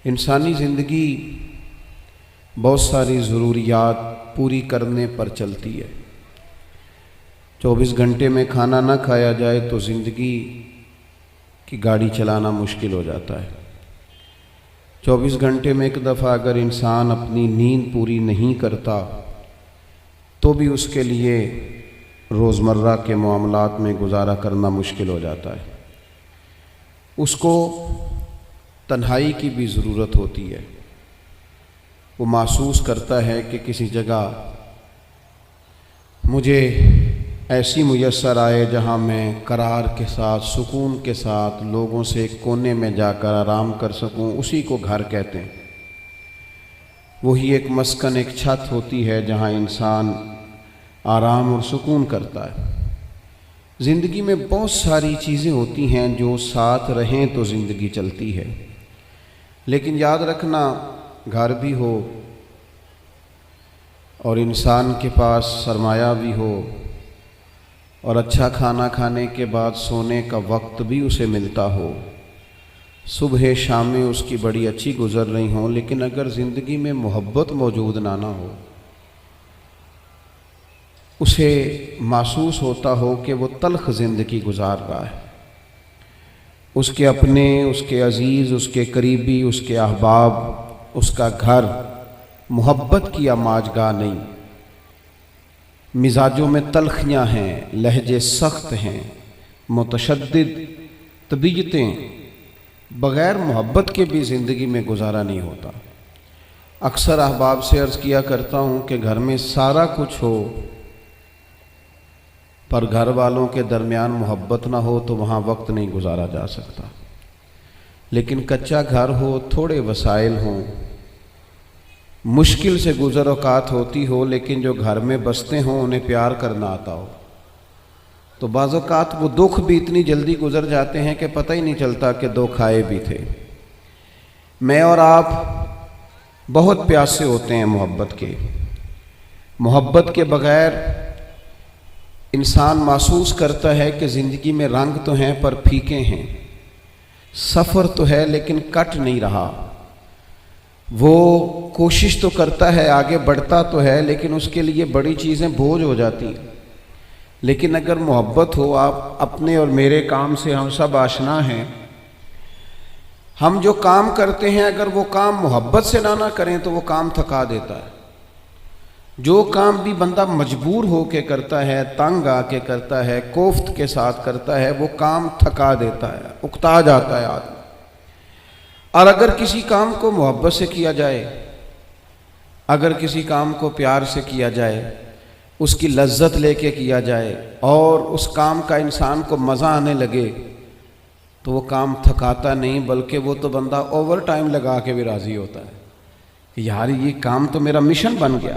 انسانی زندگی بہت ساری ضروریات پوری کرنے پر چلتی ہے۔ 24 گھنٹے میں کھانا نہ کھایا جائے تو زندگی کی گاڑی چلانا مشکل ہو جاتا ہے۔ 24 گھنٹے میں ایک دفعہ اگر انسان اپنی نیند پوری نہیں کرتا تو بھی اس کے لیے روزمرہ کے معاملات میں گزارا کرنا مشکل ہو جاتا ہے۔ اس کو تنہائی کی بھی ضرورت ہوتی ہے۔ وہ محسوس کرتا ہے کہ کسی جگہ مجھے ایسی میسر آئے جہاں میں قرار کے ساتھ، سکون کے ساتھ لوگوں سے ایک کونے میں جا کر آرام کر سکوں، اسی کو گھر کہتے ہیں۔ وہی ایک مسکن، ایک چھت ہوتی ہے جہاں انسان آرام اور سکون کرتا ہے۔ زندگی میں بہت ساری چیزیں ہوتی ہیں جو ساتھ رہیں تو زندگی چلتی ہے، لیکن یاد رکھنا گھر بھی ہو اور انسان کے پاس سرمایہ بھی ہو اور اچھا کھانا کھانے کے بعد سونے کا وقت بھی اسے ملتا ہو، صبح شامیں اس کی بڑی اچھی گزر رہی ہوں، لیکن اگر زندگی میں محبت موجود نہ ہو، اسے محسوس ہوتا ہو کہ وہ تلخ زندگی گزار رہا ہے۔ اس کے اپنے، اس کے عزیز، اس کے قریبی، اس کے احباب، اس کا گھر محبت کی آماج گاہ نہیں، مزاجوں میں تلخیاں ہیں، لہجے سخت ہیں، متشدد طبیعتیں، بغیر محبت کے بھی زندگی میں گزارا نہیں ہوتا۔ اکثر احباب سے عرض کیا کرتا ہوں کہ گھر میں سارا کچھ ہو پر گھر والوں کے درمیان محبت نہ ہو تو وہاں وقت نہیں گزارا جا سکتا۔ لیکن کچا گھر ہو، تھوڑے وسائل ہوں، مشکل سے گزر اوقات ہوتی ہو، لیکن جو گھر میں بستے ہوں انہیں پیار کرنا آتا ہو، تو بعض اوقات وہ دکھ بھی اتنی جلدی گزر جاتے ہیں کہ پتہ ہی نہیں چلتا کہ دکھ آئے بھی تھے۔ میں اور آپ بہت پیاسے ہوتے ہیں محبت کے۔ محبت کے بغیر انسان محسوس کرتا ہے کہ زندگی میں رنگ تو ہیں پر پھیکے ہیں، سفر تو ہے لیکن کٹ نہیں رہا۔ وہ کوشش تو کرتا ہے، آگے بڑھتا تو ہے، لیکن اس کے لیے بڑی چیزیں بوجھ ہو جاتی ہیں۔ لیکن اگر محبت ہو، آپ اپنے اور میرے کام سے ہم سب آشنا ہیں، ہم جو کام کرتے ہیں اگر وہ کام محبت سے نہ کریں تو وہ کام تھکا دیتا ہے۔ جو کام بھی بندہ مجبور ہو کے کرتا ہے، تنگ آ کے کرتا ہے، کوفت کے ساتھ کرتا ہے، وہ کام تھکا دیتا ہے، اکتا جاتا ہے آدمی۔ اور اگر کسی کام کو محبت سے کیا جائے، اگر کسی کام کو پیار سے کیا جائے، اس کی لذت لے کے کیا جائے اور اس کام کا انسان کو مزہ آنے لگے تو وہ کام تھکاتا نہیں، بلکہ وہ تو بندہ اوور ٹائم لگا کے بھی راضی ہوتا ہے، یار یہ کام تو میرا مشن بن گیا۔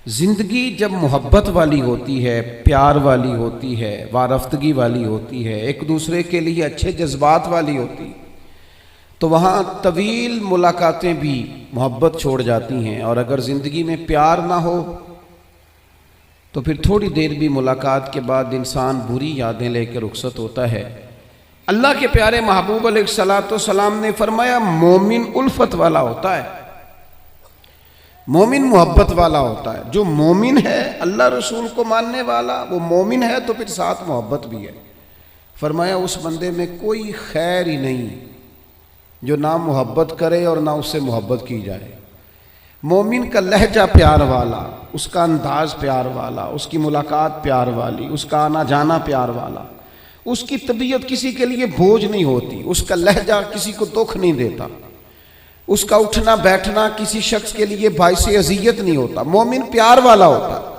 زندگی جب محبت والی ہوتی ہے، پیار والی ہوتی ہے، وارفتگی والی ہوتی ہے، ایک دوسرے کے لیے اچھے جذبات والی ہوتی، تو وہاں طویل ملاقاتیں بھی محبت چھوڑ جاتی ہیں۔ اور اگر زندگی میں پیار نہ ہو تو پھر تھوڑی دیر بھی ملاقات کے بعد انسان بری یادیں لے کے رخصت ہوتا ہے۔ اللہ کے پیارے محبوب علیہ السلام نے فرمایا مومن الفت والا ہوتا ہے، مومن محبت والا ہوتا ہے۔ جو مومن ہے، اللہ رسول کو ماننے والا، وہ مومن ہے تو پھر ساتھ محبت بھی ہے۔ فرمایا اس بندے میں کوئی خیر ہی نہیں جو نہ محبت کرے اور نہ اس سے محبت کی جائے۔ مومن کا لہجہ پیار والا، اس کا انداز پیار والا، اس کی ملاقات پیار والی، اس کا آنا جانا پیار والا، اس کی طبیعت کسی کے لیے بوجھ نہیں ہوتی، اس کا لہجہ کسی کو دکھ نہیں دیتا، اس کا اٹھنا بیٹھنا کسی شخص کے لیے باعث اذیت نہیں ہوتا۔ مومن پیار والا ہوتا ہے۔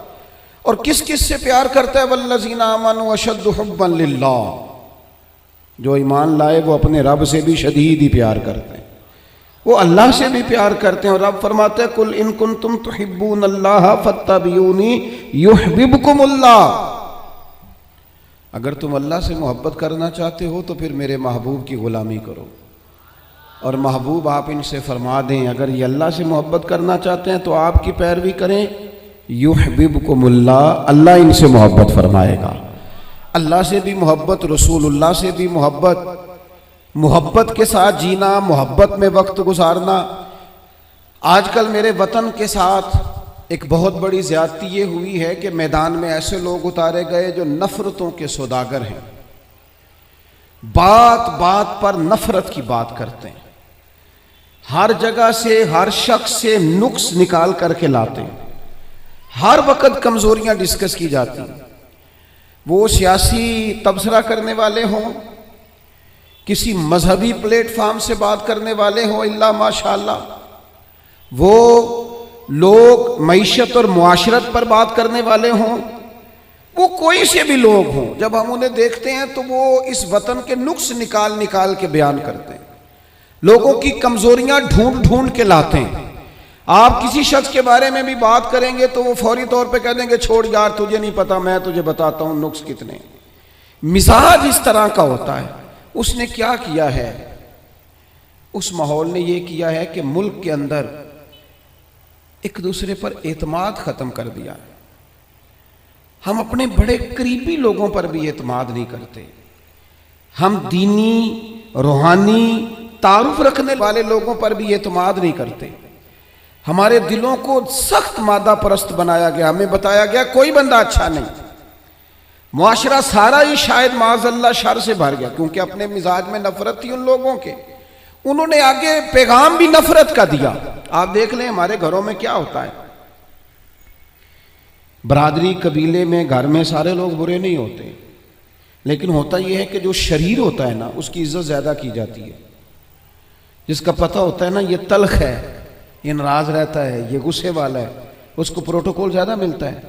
اور کس کس سے پیار کرتا ہے؟ والذین آمنوا اشد حبا للہ، جو ایمان لائے وہ اپنے رب سے بھی شدید ہی پیار کرتے ہیں، وہ اللہ سے بھی پیار کرتے ہیں۔ اور رب فرماتے ہیں قل ان کنتم تحبون اللہ فاتبعونی یحببکم اللہ، اگر تم اللہ سے محبت کرنا چاہتے ہو تو پھر میرے محبوب کی غلامی کرو۔ اور محبوب آپ ان سے فرما دیں اگر یہ اللہ سے محبت کرنا چاہتے ہیں تو آپ کی پیروی کریں، یحببکم اللہ، اللہ ان سے محبت فرمائے گا۔ اللہ سے بھی محبت، رسول اللہ سے بھی محبت، محبت کے ساتھ جینا، محبت میں وقت گزارنا۔ آج کل میرے وطن کے ساتھ ایک بہت بڑی زیادتی یہ ہوئی ہے کہ میدان میں ایسے لوگ اتارے گئے جو نفرتوں کے سوداگر ہیں، بات بات پر نفرت کی بات کرتے ہیں، ہر جگہ سے ہر شخص سے نقص نکال کر کے لاتے ہیں، ہر وقت کمزوریاں ڈسکس کی جاتی ہیں۔ وہ سیاسی تبصرہ کرنے والے ہوں، کسی مذہبی پلیٹ فارم سے بات کرنے والے ہوں، الا ماشاءاللہ وہ لوگ معیشت اور معاشرت پر بات کرنے والے ہوں، وہ کوئی سے بھی لوگ ہوں، جب ہم انہیں دیکھتے ہیں تو وہ اس وطن کے نقص نکال نکال کے بیان کرتے ہیں، لوگوں کی کمزوریاں ڈھونڈ ڈھونڈ کے لاتے ہیں۔ آپ کسی شخص کے بارے میں بھی بات کریں گے تو وہ فوری طور پہ کہہ دیں گے چھوڑ یار تجھے نہیں پتا، میں تجھے بتاتا ہوں نقص کتنے۔ مزاج اس طرح کا ہوتا ہے۔ اس نے کیا کیا ہے؟ اس ماحول نے یہ کیا ہے کہ ملک کے اندر ایک دوسرے پر اعتماد ختم کر دیا ہے۔ ہم اپنے بڑے قریبی لوگوں پر بھی اعتماد نہیں کرتے، ہم دینی روحانی تعارف رکھنے والے لوگوں پر بھی اعتماد نہیں کرتے۔ ہمارے دلوں کو سخت مادہ پرست بنایا گیا، ہمیں بتایا گیا کوئی بندہ اچھا نہیں، معاشرہ سارا ہی شاید معاذ اللہ شر سے بھر گیا، کیونکہ اپنے مزاج میں نفرت تھی ان لوگوں کے، انہوں نے آگے پیغام بھی نفرت کا دیا۔ آپ دیکھ لیں ہمارے گھروں میں کیا ہوتا ہے، برادری قبیلے میں گھر میں سارے لوگ برے نہیں ہوتے، لیکن ہوتا یہ ہے کہ جو شریر ہوتا ہے نا اس کی عزت زیادہ کی جاتی ہے، جس کا پتہ ہوتا ہے نا یہ تلخ ہے، یہ ناراض رہتا ہے، یہ غصے والا ہے، اس کو پروٹوکول زیادہ ملتا ہے۔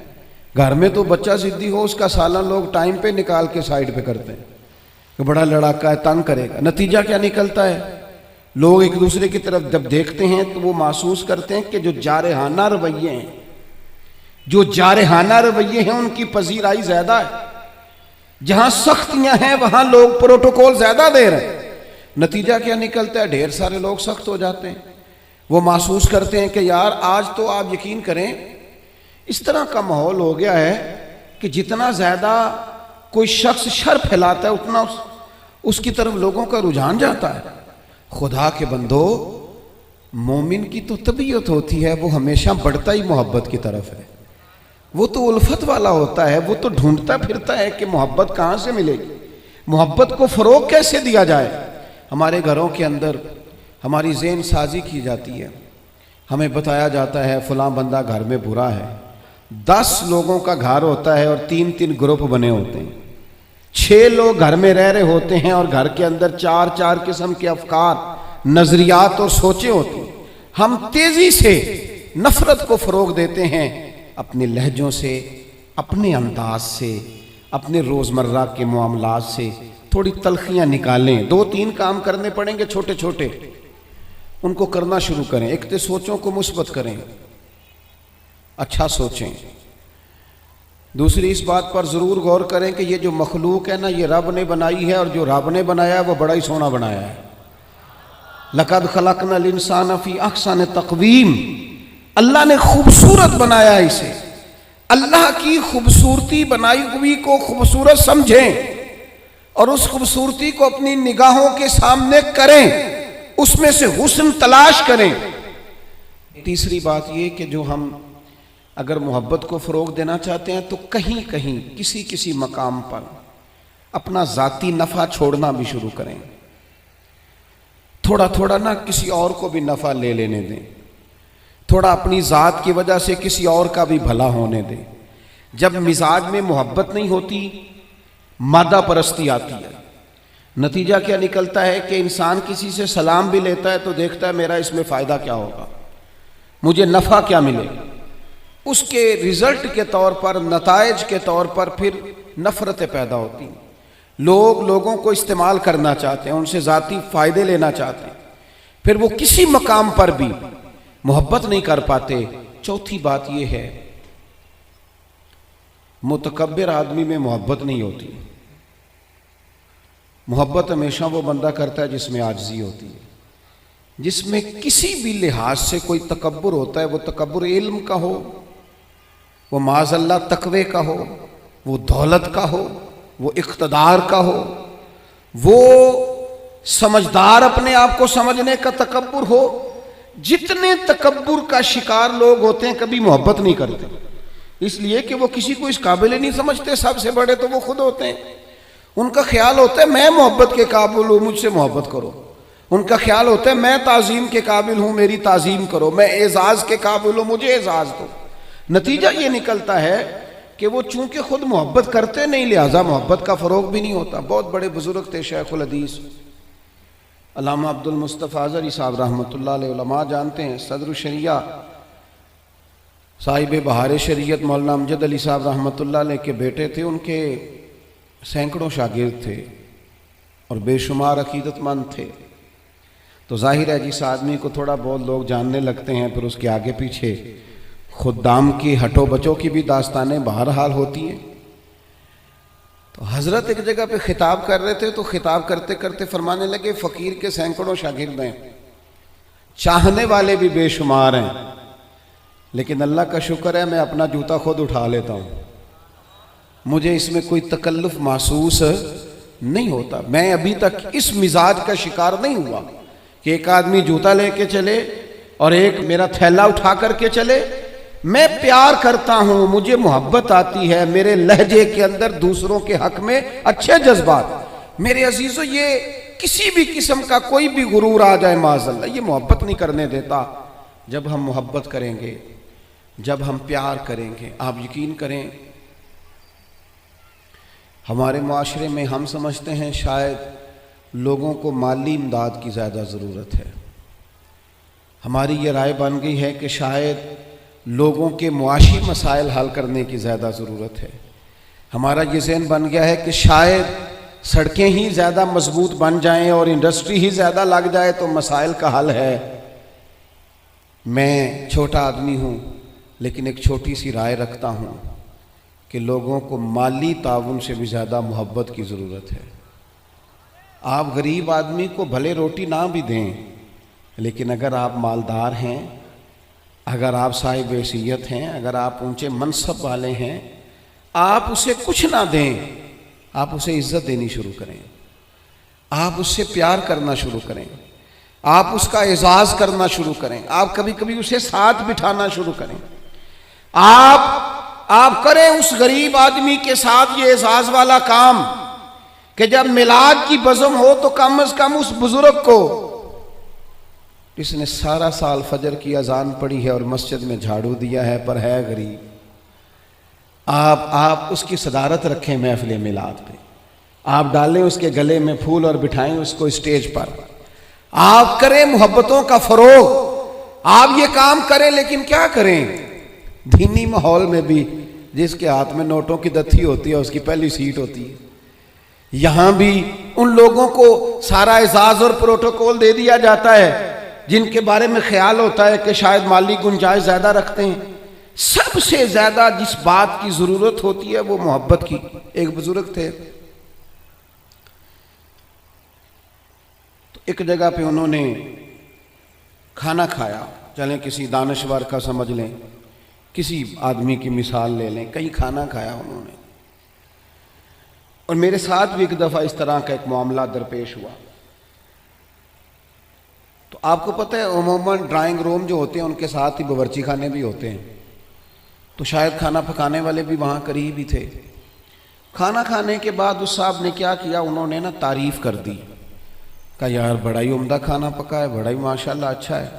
گھر میں تو بچہ ضدی ہو اس کا سالن لوگ ٹائم پہ نکال کے سائڈ پہ کرتے ہیں کہ بڑا لڑاکا ہے تنگ کرے گا۔ نتیجہ کیا نکلتا ہے؟ لوگ ایک دوسرے کی طرف جب دیکھتے ہیں تو وہ محسوس کرتے ہیں کہ جو جارحانہ رویے ہیں، جو جارحانہ رویے ہیں ان کی پذیرائی زیادہ ہے، جہاں سختیاں ہیں وہاں لوگ پروٹوکول زیادہ دے رہے ہیں۔ نتیجہ کیا نکلتا ہے؟ ڈھیر سارے لوگ سخت ہو جاتے ہیں، وہ محسوس کرتے ہیں کہ یار آج تو آپ یقین کریں اس طرح کا ماحول ہو گیا ہے کہ جتنا زیادہ کوئی شخص شر پھیلاتا ہے اتنا اس کی طرف لوگوں کا رجحان جاتا ہے۔ خدا کے بندو، مومن کی تو طبیعت ہوتی ہے وہ ہمیشہ بڑھتا ہی محبت کی طرف ہے، وہ تو الفت والا ہوتا ہے، وہ تو ڈھونڈتا پھرتا ہے کہ محبت کہاں سے ملے گی، محبت کو فروغ کیسے دیا جائے۔ ہمارے گھروں کے اندر ہماری ذہن سازی کی جاتی ہے، ہمیں بتایا جاتا ہے فلاں بندہ گھر میں برا ہے، 10 لوگوں کا گھر ہوتا ہے اور 3 گروپ بنے ہوتے ہیں، 6 لوگ گھر میں رہ رہے ہوتے ہیں اور گھر کے اندر 4 قسم کے افکار، نظریات اور سوچیں ہوتی ہیں۔ ہم تیزی سے نفرت کو فروغ دیتے ہیں اپنے لہجوں سے، اپنے انداز سے، اپنے روزمرہ کے معاملات سے تھوڑی تلخیاں نکالیں۔ 2-3 کام کرنے پڑیں گے چھوٹے چھوٹے، ان کو کرنا شروع کریں۔ ایک تو سوچوں کو مثبت کریں، اچھا سوچیں۔ دوسری اس بات پر ضرور غور کریں کہ یہ جو مخلوق ہے نا یہ رب نے بنائی ہے، اور جو رب نے بنایا ہے وہ بڑا ہی سونا بنایا ہے۔ لَقَدْ خَلَقْنَا الْإِنسَانَ فِي أَحْسَنِ تَقْوِيمٍ، اللہ نے خوبصورت بنایا ہے اسے۔ اللہ کی خوبصورتی بنائی ہوئی کو خوبصورت سمجھیں اور اس خوبصورتی کو اپنی نگاہوں کے سامنے کریں، اس میں سے حسن تلاش کریں۔ تیسری بات یہ کہ جو ہم اگر محبت کو فروغ دینا چاہتے ہیں تو کہیں کہیں کسی مقام پر اپنا ذاتی نفع چھوڑنا بھی شروع کریں، تھوڑا تھوڑا نہ کسی اور کو بھی نفع لے لینے دیں، تھوڑا اپنی ذات کی وجہ سے کسی اور کا بھی بھلا ہونے دیں۔ جب مزاج میں محبت نہیں ہوتی مادہ پرستی آتی ہے، نتیجہ کیا نکلتا ہے کہ انسان کسی سے سلام بھی لیتا ہے تو دیکھتا ہے میرا اس میں فائدہ کیا ہوگا، مجھے نفع کیا ملے گا، اس کے رزلٹ کے طور پر، نتائج کے طور پر پھر نفرتیں پیدا ہوتی ہیں۔ لوگ لوگوں کو استعمال کرنا چاہتے ہیں، ان سے ذاتی فائدے لینا چاہتے ہیں، پھر وہ کسی مقام پر بھی محبت نہیں کر پاتے۔ چوتھی بات یہ ہے متکبر آدمی میں محبت نہیں ہوتی۔ محبت ہمیشہ وہ بندہ کرتا ہے جس میں عاجزی ہوتی ہے، جس میں کسی بھی لحاظ سے کوئی تکبر ہوتا ہے، وہ تکبر علم کا ہو، وہ معاذ اللہ تقوی کا ہو، وہ دولت کا ہو، وہ اقتدار کا ہو، وہ سمجھدار اپنے آپ کو سمجھنے کا تکبر ہو. جتنے تکبر کا شکار لوگ ہوتے ہیں کبھی محبت نہیں کرتے، اس لیے کہ وہ کسی کو اس قابل ہی نہیں سمجھتے. سب سے بڑے تو وہ خود ہوتے ہیں. ان کا خیال ہوتا ہے میں محبت کے قابل ہوں، مجھ سے محبت کرو. ان کا خیال ہوتا ہے میں تعظیم کے قابل ہوں، میری تعظیم کرو. میں اعزاز کے قابل ہوں، مجھے اعزاز دو. نتیجہ یہ نکلتا ہے کہ وہ چونکہ خود محبت کرتے نہیں، لہٰذا محبت کا فروغ بھی نہیں ہوتا. بہت بڑے بزرگ تھے شیخ الحدیث علامہ عبد المصطفیٰ اظہری صاحب رحمۃ اللہ علیہ. علماء جانتے ہیں صدر الشریعہ صاحب بہار شریعت مولانا امجد علی صاحب رحمۃ اللہ علیہ کے بیٹے تھے. ان کے سینکڑوں شاگرد تھے اور بے شمار عقیدت مند تھے. تو ظاہر ہے جس آدمی کو تھوڑا بہت لوگ جاننے لگتے ہیں پھر اس کے آگے پیچھے خدام کی ہٹو بچوں کی بھی داستانیں بہرحال ہوتی ہیں. تو حضرت ایک جگہ پہ خطاب کر رہے تھے تو خطاب کرتے کرتے فرمانے لگے فقیر کے سینکڑوں شاگرد ہیں، چاہنے والے بھی بے شمار ہیں، لیکن اللہ کا شکر ہے میں اپنا جوتا خود اٹھا لیتا ہوں، مجھے اس میں کوئی تکلف محسوس نہیں ہوتا. میں ابھی تک اس مزاج کا شکار نہیں ہوا کہ ایک آدمی جوتا لے کے چلے اور ایک میرا تھیلا اٹھا کر کے چلے. میں پیار کرتا ہوں، مجھے محبت آتی ہے، میرے لہجے کے اندر دوسروں کے حق میں اچھے جذبات. میرے عزیزو یہ کسی بھی قسم کا کوئی بھی غرور آ جائے معاذ اللہ، یہ محبت نہیں کرنے دیتا. جب ہم محبت کریں گے، جب ہم پیار کریں گے، آپ یقین کریں ہمارے معاشرے میں ہم سمجھتے ہیں شاید لوگوں کو مالی امداد کی زیادہ ضرورت ہے. ہماری یہ رائے بن گئی ہے کہ شاید لوگوں کے معاشی مسائل حل کرنے کی زیادہ ضرورت ہے. ہمارا یہ ذہن بن گیا ہے کہ شاید سڑکیں ہی زیادہ مضبوط بن جائیں اور انڈسٹری ہی زیادہ لگ جائے تو مسائل کا حل ہے. میں چھوٹا آدمی ہوں لیکن ایک چھوٹی سی رائے رکھتا ہوں کہ لوگوں کو مالی تعاون سے بھی زیادہ محبت کی ضرورت ہے. آپ غریب آدمی کو بھلے روٹی نہ بھی دیں، لیکن اگر آپ مالدار ہیں، اگر آپ صاحب حیثیت ہیں، اگر آپ اونچے منصب والے ہیں، آپ اسے کچھ نہ دیں، آپ اسے عزت دینی شروع کریں، آپ اس سے پیار کرنا شروع کریں، آپ اس کا اعزاز کرنا شروع کریں، آپ کبھی کبھی اسے ساتھ بٹھانا شروع کریں. آپ کریں اس غریب آدمی کے ساتھ یہ اعزاز والا کام کہ جب میلاد کی بزم ہو تو کم از کم اس بزرگ کو جس نے سارا سال فجر کی اذان پڑھی ہے اور مسجد میں جھاڑو دیا ہے پر ہے غریب، آپ اس کی صدارت رکھیں محفل میلاد پہ، آپ ڈالیں اس کے گلے میں پھول اور بٹھائیں اس کو اسٹیج پر، آپ کریں محبتوں کا فروغ. آپ یہ کام کریں، لیکن کیا کریں دینی ماحول میں بھی جس کے ہاتھ میں نوٹوں کی دتھی ہوتی ہے اس کی پہلی سیٹ ہوتی ہے. یہاں بھی ان لوگوں کو سارا اعزاز اور پروٹوکول دے دیا جاتا ہے جن کے بارے میں خیال ہوتا ہے کہ شاید مالی گنجائش زیادہ رکھتے ہیں. سب سے زیادہ جس بات کی ضرورت ہوتی ہے وہ محبت کی. ایک بزرگ تھے، تو ایک جگہ پہ انہوں نے کھانا کھایا، چلیں کسی دانشور کا سمجھ لیں، کسی آدمی کی مثال لے لیں، کہیں کھانا کھایا انہوں نے. اور میرے ساتھ بھی ایک دفعہ اس طرح کا ایک معاملہ درپیش ہوا. تو آپ کو پتہ ہے عموماً ڈرائنگ روم جو ہوتے ہیں ان کے ساتھ ہی باورچی خانے بھی ہوتے ہیں، تو شاید کھانا پکانے والے بھی وہاں قریب ہی تھے. کھانا کھانے کے بعد اس صاحب نے کیا کیا، انہوں نے نا تعریف کر دی، کہا یار بڑا ہی عمدہ کھانا پکا ہے، بڑا ہی ماشاءاللہ اچھا ہے.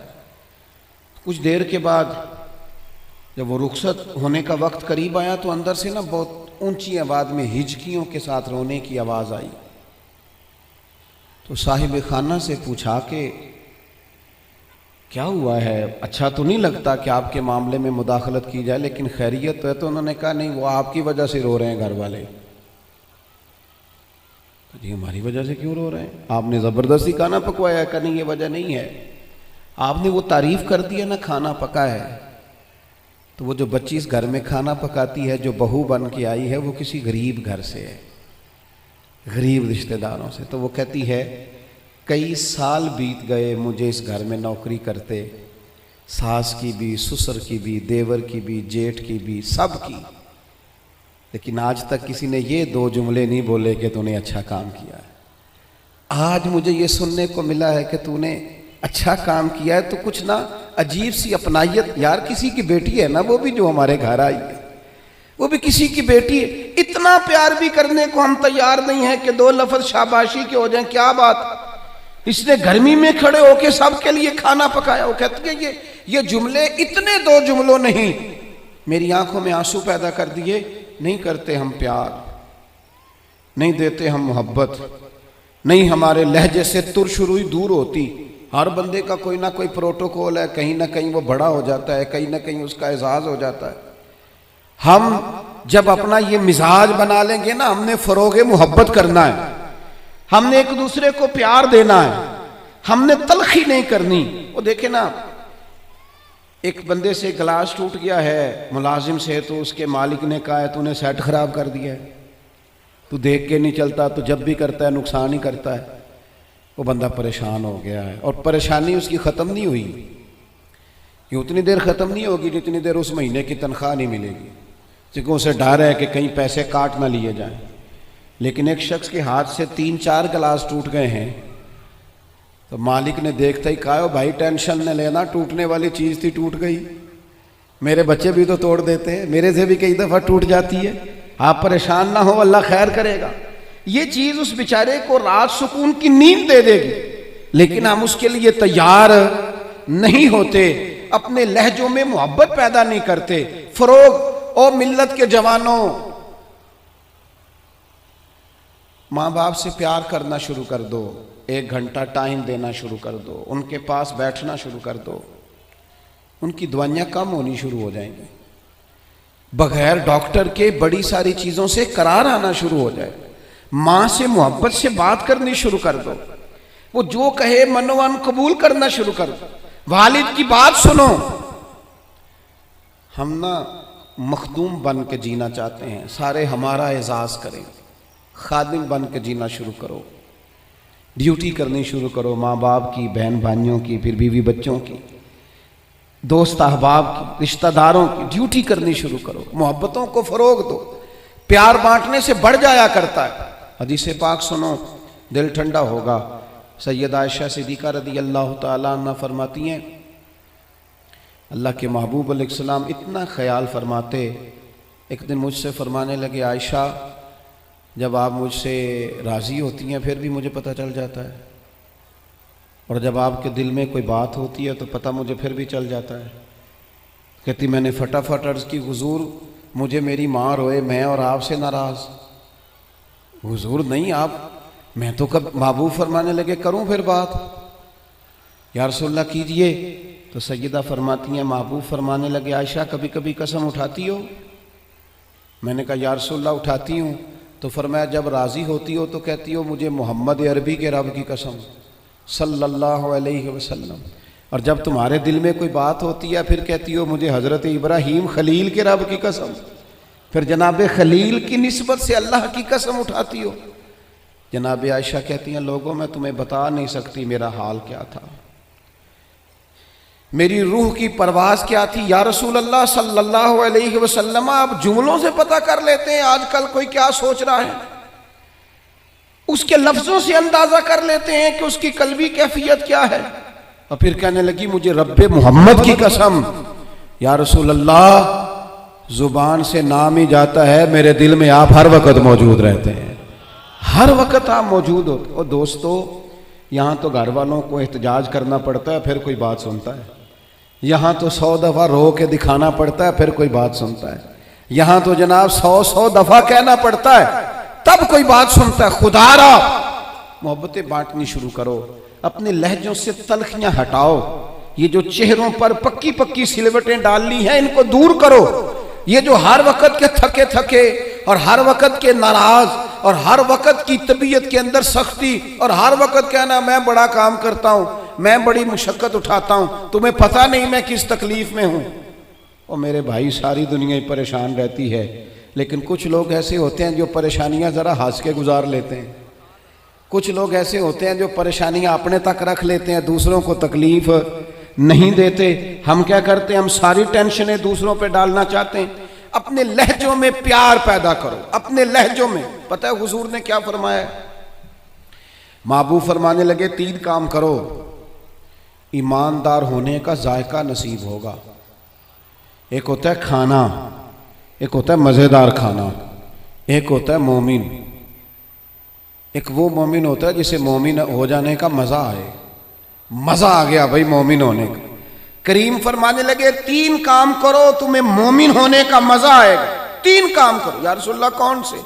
کچھ دیر کے بعد جب وہ رخصت ہونے کا وقت قریب آیا تو اندر سے نا بہت اونچی آواز میں ہچکیوں کے ساتھ رونے کی آواز آئی. تو صاحب خانہ سے پوچھا کہ کیا ہوا ہے، اچھا تو نہیں لگتا کہ آپ کے معاملے میں مداخلت کی جائے، لیکن خیریت تو ہے. تو انہوں نے کہا نہیں، وہ آپ کی وجہ سے رو رہے ہیں گھر والے. جی ہماری وجہ سے کیوں رو رہے ہیں؟ آپ نے زبردستی کھانا پکوایا. کہ نہیں یہ وجہ نہیں ہے، آپ نے وہ تعریف کر دی ہے نا کھانا پکا ہے. تو وہ جو بچی اس گھر میں کھانا پکاتی ہے، جو بہو بن کے آئی ہے، وہ کسی غریب گھر سے ہے، غریب رشتہ داروں سے. تو وہ کہتی ہے کئی سال بیت گئے مجھے اس گھر میں نوکری کرتے، ساس کی بھی، سسر کی بھی، دیور کی بھی، جیٹھ کی بھی، سب کی، لیکن آج تک کسی نے یہ دو جملے نہیں بولے کہ تو نے اچھا کام کیا ہے. آج مجھے یہ سننے کو ملا ہے کہ تو نے اچھا کام کیا ہے، تو کچھ نہ عجیب سی اپنائیت، یار کسی کی بیٹی ہے نا وہ بھی جو ہمارے گھر آئی ہے، وہ بھی کسی کی بیٹی ہے، اتنا پیار بھی کرنے کو ہم تیار نہیں ہیں کہ 2 لفظ شاباشی کے ہو جائیں، کیا بات، اس نے گرمی میں کھڑے ہو کے سب کے لیے کھانا پکایا۔ وہ کہتی ہے یہ جملے اتنے 2 جملوں نہیں، میری آنکھوں میں آنسو پیدا کر دیے۔ نہیں کرتے ہم پیار، نہیں دیتے ہم محبت، نہیں ہمارے لہجے سے ترشروئی دور ہوتی۔ ہر بندے کا کوئی نہ کوئی پروٹوکول ہے، کہیں نہ کہیں وہ بڑا ہو جاتا ہے، کہیں نہ کہیں اس کا اعزاز ہو جاتا ہے۔ ہم جب اپنا یہ مزاج بنا لیں گے نا، ہم نے فروغ محبت کرنا ہے، ہم نے ایک دوسرے کو پیار دینا ہے، ہم نے تلخی نہیں کرنی۔ وہ دیکھیں نا، ایک بندے سے گلاس ٹوٹ گیا ہے ملازم سے، تو اس کے مالک نے کہا ہے تو نے سیٹ خراب کر دیا ہے، تو دیکھ کے نہیں چلتا، تو جب بھی کرتا ہے نقصان ہی کرتا ہے۔ وہ بندہ پریشان ہو گیا ہے، اور پریشانی اس کی ختم نہیں ہوئی، یہ اتنی دیر ختم نہیں ہوگی جتنی دیر اس مہینے کی تنخواہ نہیں ملے گی، کیونکہ اسے ڈر ہے کہ کہیں پیسے کاٹ نہ لیے جائیں۔ لیکن ایک شخص کے ہاتھ سے 3-4 گلاس ٹوٹ گئے ہیں، تو مالک نے دیکھتا ہی کہا بھائی ٹینشن نہ لینا، ٹوٹنے والی چیز تھی ٹوٹ گئی، میرے بچے بھی تو توڑ دیتے ہیں، میرے سے بھی کئی دفعہ ٹوٹ جاتی ہے، آپ پریشان نہ ہو، اللہ خیر کرے گا۔ یہ چیز اس بیچارے کو رات سکون کی نیند دے دے گی، لیکن ہم اس کے لیے تیار نہیں ہوتے، اپنے لہجوں میں محبت پیدا نہیں کرتے۔ فروغ او ملت کے جوانوں، ماں باپ سے پیار کرنا شروع کر دو، 1 گھنٹہ ٹائم دینا شروع کر دو، ان کے پاس بیٹھنا شروع کر دو، ان کی دوائیاں کم ہونی شروع ہو جائیں گی، بغیر ڈاکٹر کے بڑی ساری چیزوں سے قرار آنا شروع ہو جائے۔ ماں سے محبت سے بات کرنی شروع کر دو، وہ جو کہے منوان قبول کرنا شروع کر دو، والد کی بات سنو۔ ہم نا مخدوم بن کے جینا چاہتے ہیں، سارے ہمارا اعزاز کریں، خادم بن کے جینا شروع کرو، ڈیوٹی کرنی شروع کرو، ماں باپ کی، بہن بھائیوں کی، پھر بیوی بچوں کی، دوست احباب کی، رشتہ داروں کی ڈیوٹی کرنی شروع کرو، محبتوں کو فروغ دو، پیار بانٹنے سے بڑھ جایا کرتا ہے۔ حدیث پاک سنو، دل ٹھنڈا ہوگا۔ سیدہ عائشہ صدیقہ رضی اللہ تعالیٰ عنہ فرماتی ہیں، اللہ کے محبوب علیہ السلام اتنا خیال فرماتے، ایک دن مجھ سے فرمانے لگے عائشہ جب آپ مجھ سے راضی ہوتی ہیں پھر بھی مجھے پتہ چل جاتا ہے، اور جب آپ کے دل میں کوئی بات ہوتی ہے تو پتہ مجھے پھر بھی چل جاتا ہے۔ کہتی میں نے فٹافٹ عرض کی حضور مجھے میری ماں روئے، میں اور آپ سے ناراض؟ حضور نہیں آپ، میں تو کب محبوب فرمانے لگے کروں پھر بات، یا رسول اللہ کیجئے۔ تو سیدہ فرماتی ہیں محبوب فرمانے لگے عائشہ کبھی کبھی قسم اٹھاتی ہو؟ میں نے کہا یا رسول اللہ اٹھاتی ہوں۔ تو فرمایا جب راضی ہوتی ہو تو کہتی ہو مجھے محمد عربی کے رب کی قسم صلی اللہ علیہ وسلم، اور جب تمہارے دل میں کوئی بات ہوتی ہے پھر کہتی ہو مجھے حضرت ابراہیم خلیل کے رب کی قسم، پھر جناب خلیل کی نسبت سے اللہ کی قسم اٹھاتی ہو۔ جناب عائشہ کہتی ہیں لوگوں میں تمہیں بتا نہیں سکتی میرا حال کیا تھا، میری روح کی پرواز کیا تھی۔ یا رسول اللہ صلی اللہ علیہ وسلم آپ جملوں سے پتہ کر لیتے ہیں آج کل کوئی کیا سوچ رہا ہے، اس کے لفظوں سے اندازہ کر لیتے ہیں کہ اس کی قلبی کیفیت کیا ہے۔ اور پھر کہنے لگی مجھے رب محمد کی قسم یا رسول اللہ زبان سے نام ہی جاتا ہے، میرے دل میں آپ ہر وقت موجود رہتے ہیں، ہر وقت آپ موجود ہوتے۔ اور دوستو یہاں تو گھر والوں کو احتجاج کرنا پڑتا ہے پھر کوئی بات سنتا ہے، یہاں تو 100 دفعہ رو کے دکھانا پڑتا ہے پھر کوئی بات سنتا ہے، یہاں تو جناب 100 دفعہ کہنا پڑتا ہے تب کوئی بات سنتا ہے۔ خدا را محبتیں بانٹنی شروع کرو، اپنے لہجوں سے تلخیاں ہٹاؤ، یہ جو چہروں پر پکی پکی سلوٹیں ڈالنی ہیں ان کو دور کرو، یہ جو ہر وقت کے تھکے تھکے اور ہر وقت کے ناراض اور ہر وقت کی طبیعت کے اندر سختی اور ہر وقت کہنا میں بڑا کام کرتا ہوں، میں بڑی مشقت اٹھاتا ہوں، تمہیں پتہ نہیں میں کس تکلیف میں ہوں۔ اور میرے بھائی ساری دنیا ہی پریشان رہتی ہے، لیکن کچھ لوگ ایسے ہوتے ہیں جو پریشانیاں ذرا ہنس کے گزار لیتے ہیں، کچھ لوگ ایسے ہوتے ہیں جو پریشانیاں اپنے تک رکھ لیتے ہیں، دوسروں کو تکلیف نہیں دیتے۔ ہم کیا کرتے ہیں، ہم ساری ٹینشنیں دوسروں پہ ڈالنا چاہتے ہیں۔ اپنے لہجوں میں پیار پیدا کرو، اپنے لہجوں میں۔ پتہ ہے حضور نے کیا فرمایا ہے؟ محبوب فرمانے لگے 3 کام کرو، ایماندار ہونے کا ذائقہ نصیب ہوگا۔ ایک ہوتا ہے کھانا، ایک ہوتا ہے مزیدار کھانا، ایک ہوتا ہے مومن۔ ایک وہ مومن ہوتا ہے جسے مومن ہو جانے کا مزہ آئے، مزہ آ گیا بھائی مومن ہونے کا۔ کریم فرمانے لگے 3 کام کرو تمہیں مومن ہونے کا مزہ آئے گا۔ 3 کام کرو۔ یا رسول اللہ کون سے؟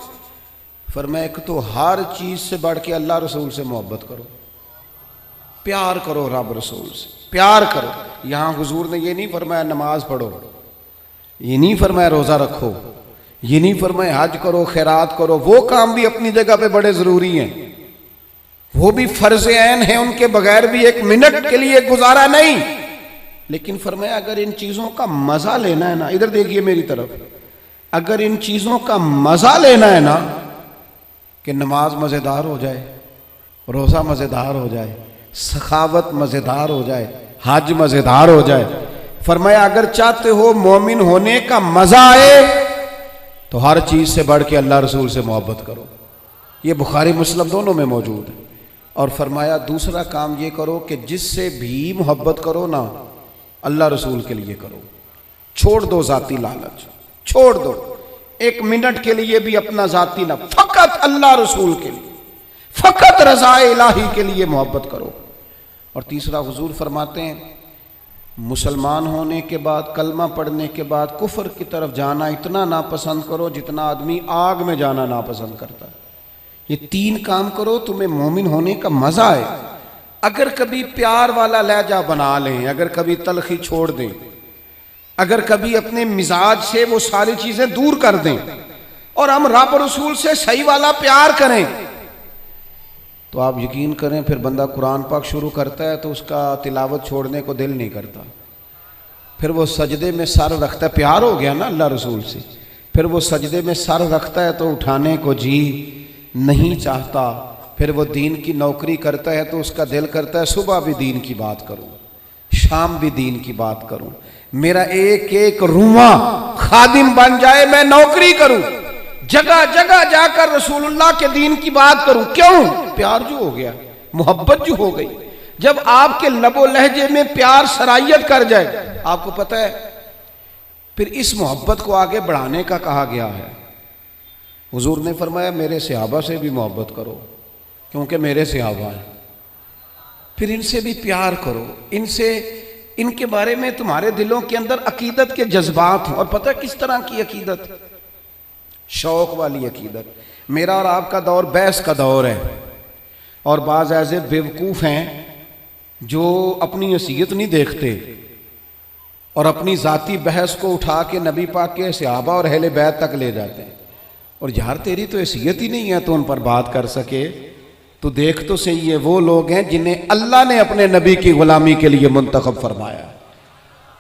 فرمایا ایک تو ہر چیز سے بڑھ کے اللہ رسول سے محبت کرو، پیار کرو، رب رسول سے پیار کرو۔ یہاں حضور نے یہ نہیں فرمایا نماز پڑھو، یہ نہیں فرمایا روزہ رکھو، یہ نہیں فرمایا حج کرو، خیرات کرو، وہ کام بھی اپنی جگہ پہ بڑے ضروری ہیں، وہ بھی فرض عین ہیں، ان کے بغیر بھی 1 منٹ کے لیے گزارا نہیں۔ لیکن فرمایا اگر ان چیزوں کا مزہ لینا ہے نا، ادھر دیکھیے میری طرف، اگر ان چیزوں کا مزہ لینا ہے نا، کہ نماز مزیدار ہو جائے، روزہ مزیدار ہو جائے، سخاوت مزیدار ہو جائے، حج مزیدار ہو جائے، فرمایا اگر چاہتے ہو مومن ہونے کا مزہ آئے تو ہر چیز سے بڑھ کے اللہ رسول سے محبت کرو۔ یہ بخاری مسلم دونوں میں موجود ہے۔ اور فرمایا دوسرا کام یہ کرو کہ جس سے بھی محبت کرو نا، اللہ رسول کے لیے کرو، چھوڑ دو ذاتی لالچ، چھوڑ دو 1 منٹ کے لیے بھی اپنا ذاتی نہ، فقط اللہ رسول کے لیے، فقط رضا الہی کے لیے محبت کرو۔ اور تیسرا حضور فرماتے ہیں مسلمان ہونے کے بعد، کلمہ پڑھنے کے بعد کفر کی طرف جانا اتنا ناپسند کرو جتنا آدمی آگ میں جانا ناپسند کرتا ہے۔ یہ 3 کام کرو تمہیں مومن ہونے کا مزہ آئے۔ اگر کبھی پیار والا لہجہ بنا لیں، اگر کبھی تلخی چھوڑ دیں، اگر کبھی اپنے مزاج سے وہ ساری چیزیں دور کر دیں اور ہم رب رسول سے صحیح والا پیار کریں، تو آپ یقین کریں پھر بندہ قرآن پاک شروع کرتا ہے تو اس کا تلاوت چھوڑنے کو دل نہیں کرتا، پھر وہ سجدے میں سر رکھتا ہے، پیار ہو گیا نا اللہ رسول سے، پھر وہ سجدے میں سر رکھتا ہے تو اٹھانے کو جی نہیں چاہتا، پھر وہ دین کی نوکری کرتا ہے تو اس کا دل کرتا ہے صبح بھی دین کی بات کروں، شام بھی دین کی بات کروں، میرا ایک ایک رواں خادم بن جائے، میں نوکری کروں، جگہ جگہ جا کر رسول اللہ کے دین کی بات کروں۔ کیوں؟ پیار جو ہو گیا، محبت جو ہو گئی۔ جب آپ کے لب و لہجے میں پیار سرائیت کر جائے، آپ کو پتہ ہے پھر اس محبت کو آگے بڑھانے کا کہا گیا ہے۔ حضور نے فرمایا میرے صحابہ سے بھی محبت کرو کیونکہ میرے صحابہ ہیں، پھر ان سے بھی پیار کرو، ان کے بارے میں تمہارے دلوں کے اندر عقیدت کے جذبات ہوں۔ اور پتہ کس طرح کی عقیدت؟ شوق والی عقیدت۔ میرا اور آپ کا دور بحث کا دور ہے، اور بعض ایسے بیوقوف ہیں جو اپنی حیثیت نہیں دیکھتے اور اپنی ذاتی بحث کو اٹھا کے نبی پاک کے صحابہ اور اہل بیت تک لے جاتے ہیں۔ اور یار تیری تو حیثیت ہی نہیں ہے تو ان پر بات کر سکے، تو دیکھ تو صحیح ہے وہ لوگ ہیں جنہیں اللہ نے اپنے نبی کی غلامی کے لیے منتخب فرمایا،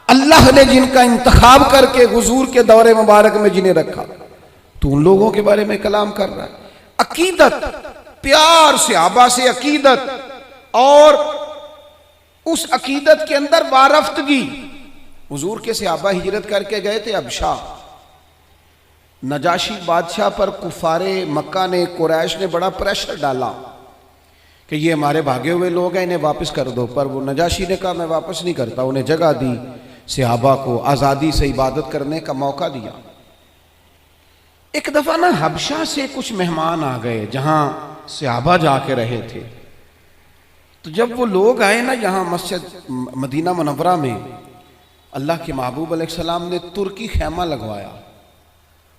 اللہ نے جن کا انتخاب کر کے حضور کے دور مبارک میں جنہیں رکھا، تو ان لوگوں کے بارے میں کلام کر رہا ہے۔ عقیدت، پیار صحابہ سے عقیدت، اور اس عقیدت کے اندر وارفتگی۔ حضور کے صحابہ ہجرت کر کے گئے تھے حبشہ، نجاشی بادشاہ پر کفار مکہ نے، قریش نے بڑا پریشر ڈالا کہ یہ ہمارے بھاگے ہوئے لوگ ہیں، انہیں واپس کر دو، پر وہ نجاشی نے کہا میں واپس نہیں کرتا، انہیں جگہ دی، صحابہ کو آزادی سے عبادت کرنے کا موقع دیا۔ ایک دفعہ نا حبشہ سے کچھ مہمان آ گئے جہاں صحابہ جا کے رہے تھے، تو جب وہ لوگ آئے نا یہاں مسجد مدینہ منورہ میں، اللہ کے محبوب علیہ السلام نے ترکی خیمہ لگوایا،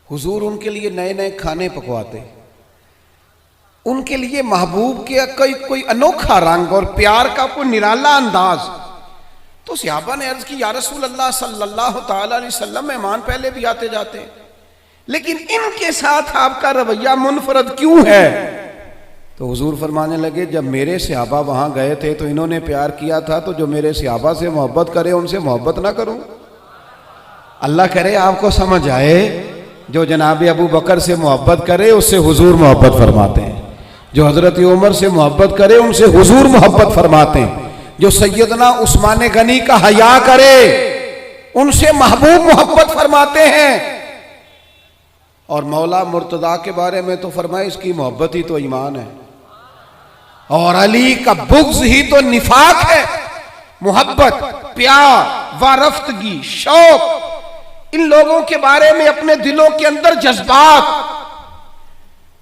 حضور ان کے لیے نئے نئے کھانے پکواتے، ان کے لیے محبوب کے کوئی انوکھا رنگ اور پیار کا کوئی نرالا انداز۔ تو صحابہ نے عرض کی یا رسول اللہ صلی اللہ تعالی علیہ وسلم، مہمان پہلے بھی آتے جاتے ہیں لیکن ان کے ساتھ آپ کا رویہ منفرد کیوں ہے؟ تو حضور فرمانے لگے جب میرے صحابہ وہاں گئے تھے تو انہوں نے پیار کیا تھا، تو جو میرے صحابہ سے محبت کرے ان سے محبت نہ کروں؟ اللہ کرے آپ کو سمجھ آئے، جو جناب ابو بکر سے محبت کرے اس سے حضور محبت فرماتے ہیں، جو حضرت عمر سے محبت کرے ان سے حضور محبت فرماتے ہیں، جو سیدنا عثمان غنی کا حیا کرے ان سے محبوب محبت فرماتے ہیں۔ اور مولا مرتضیٰ کے بارے میں تو فرمائے اس کی محبت ہی تو ایمان ہے، اور علی کا بغض ہی تو نفاق ہے. محبت، پیار، وارفتگی، شوق، ان لوگوں کے بارے میں اپنے دلوں کے اندر جذبات.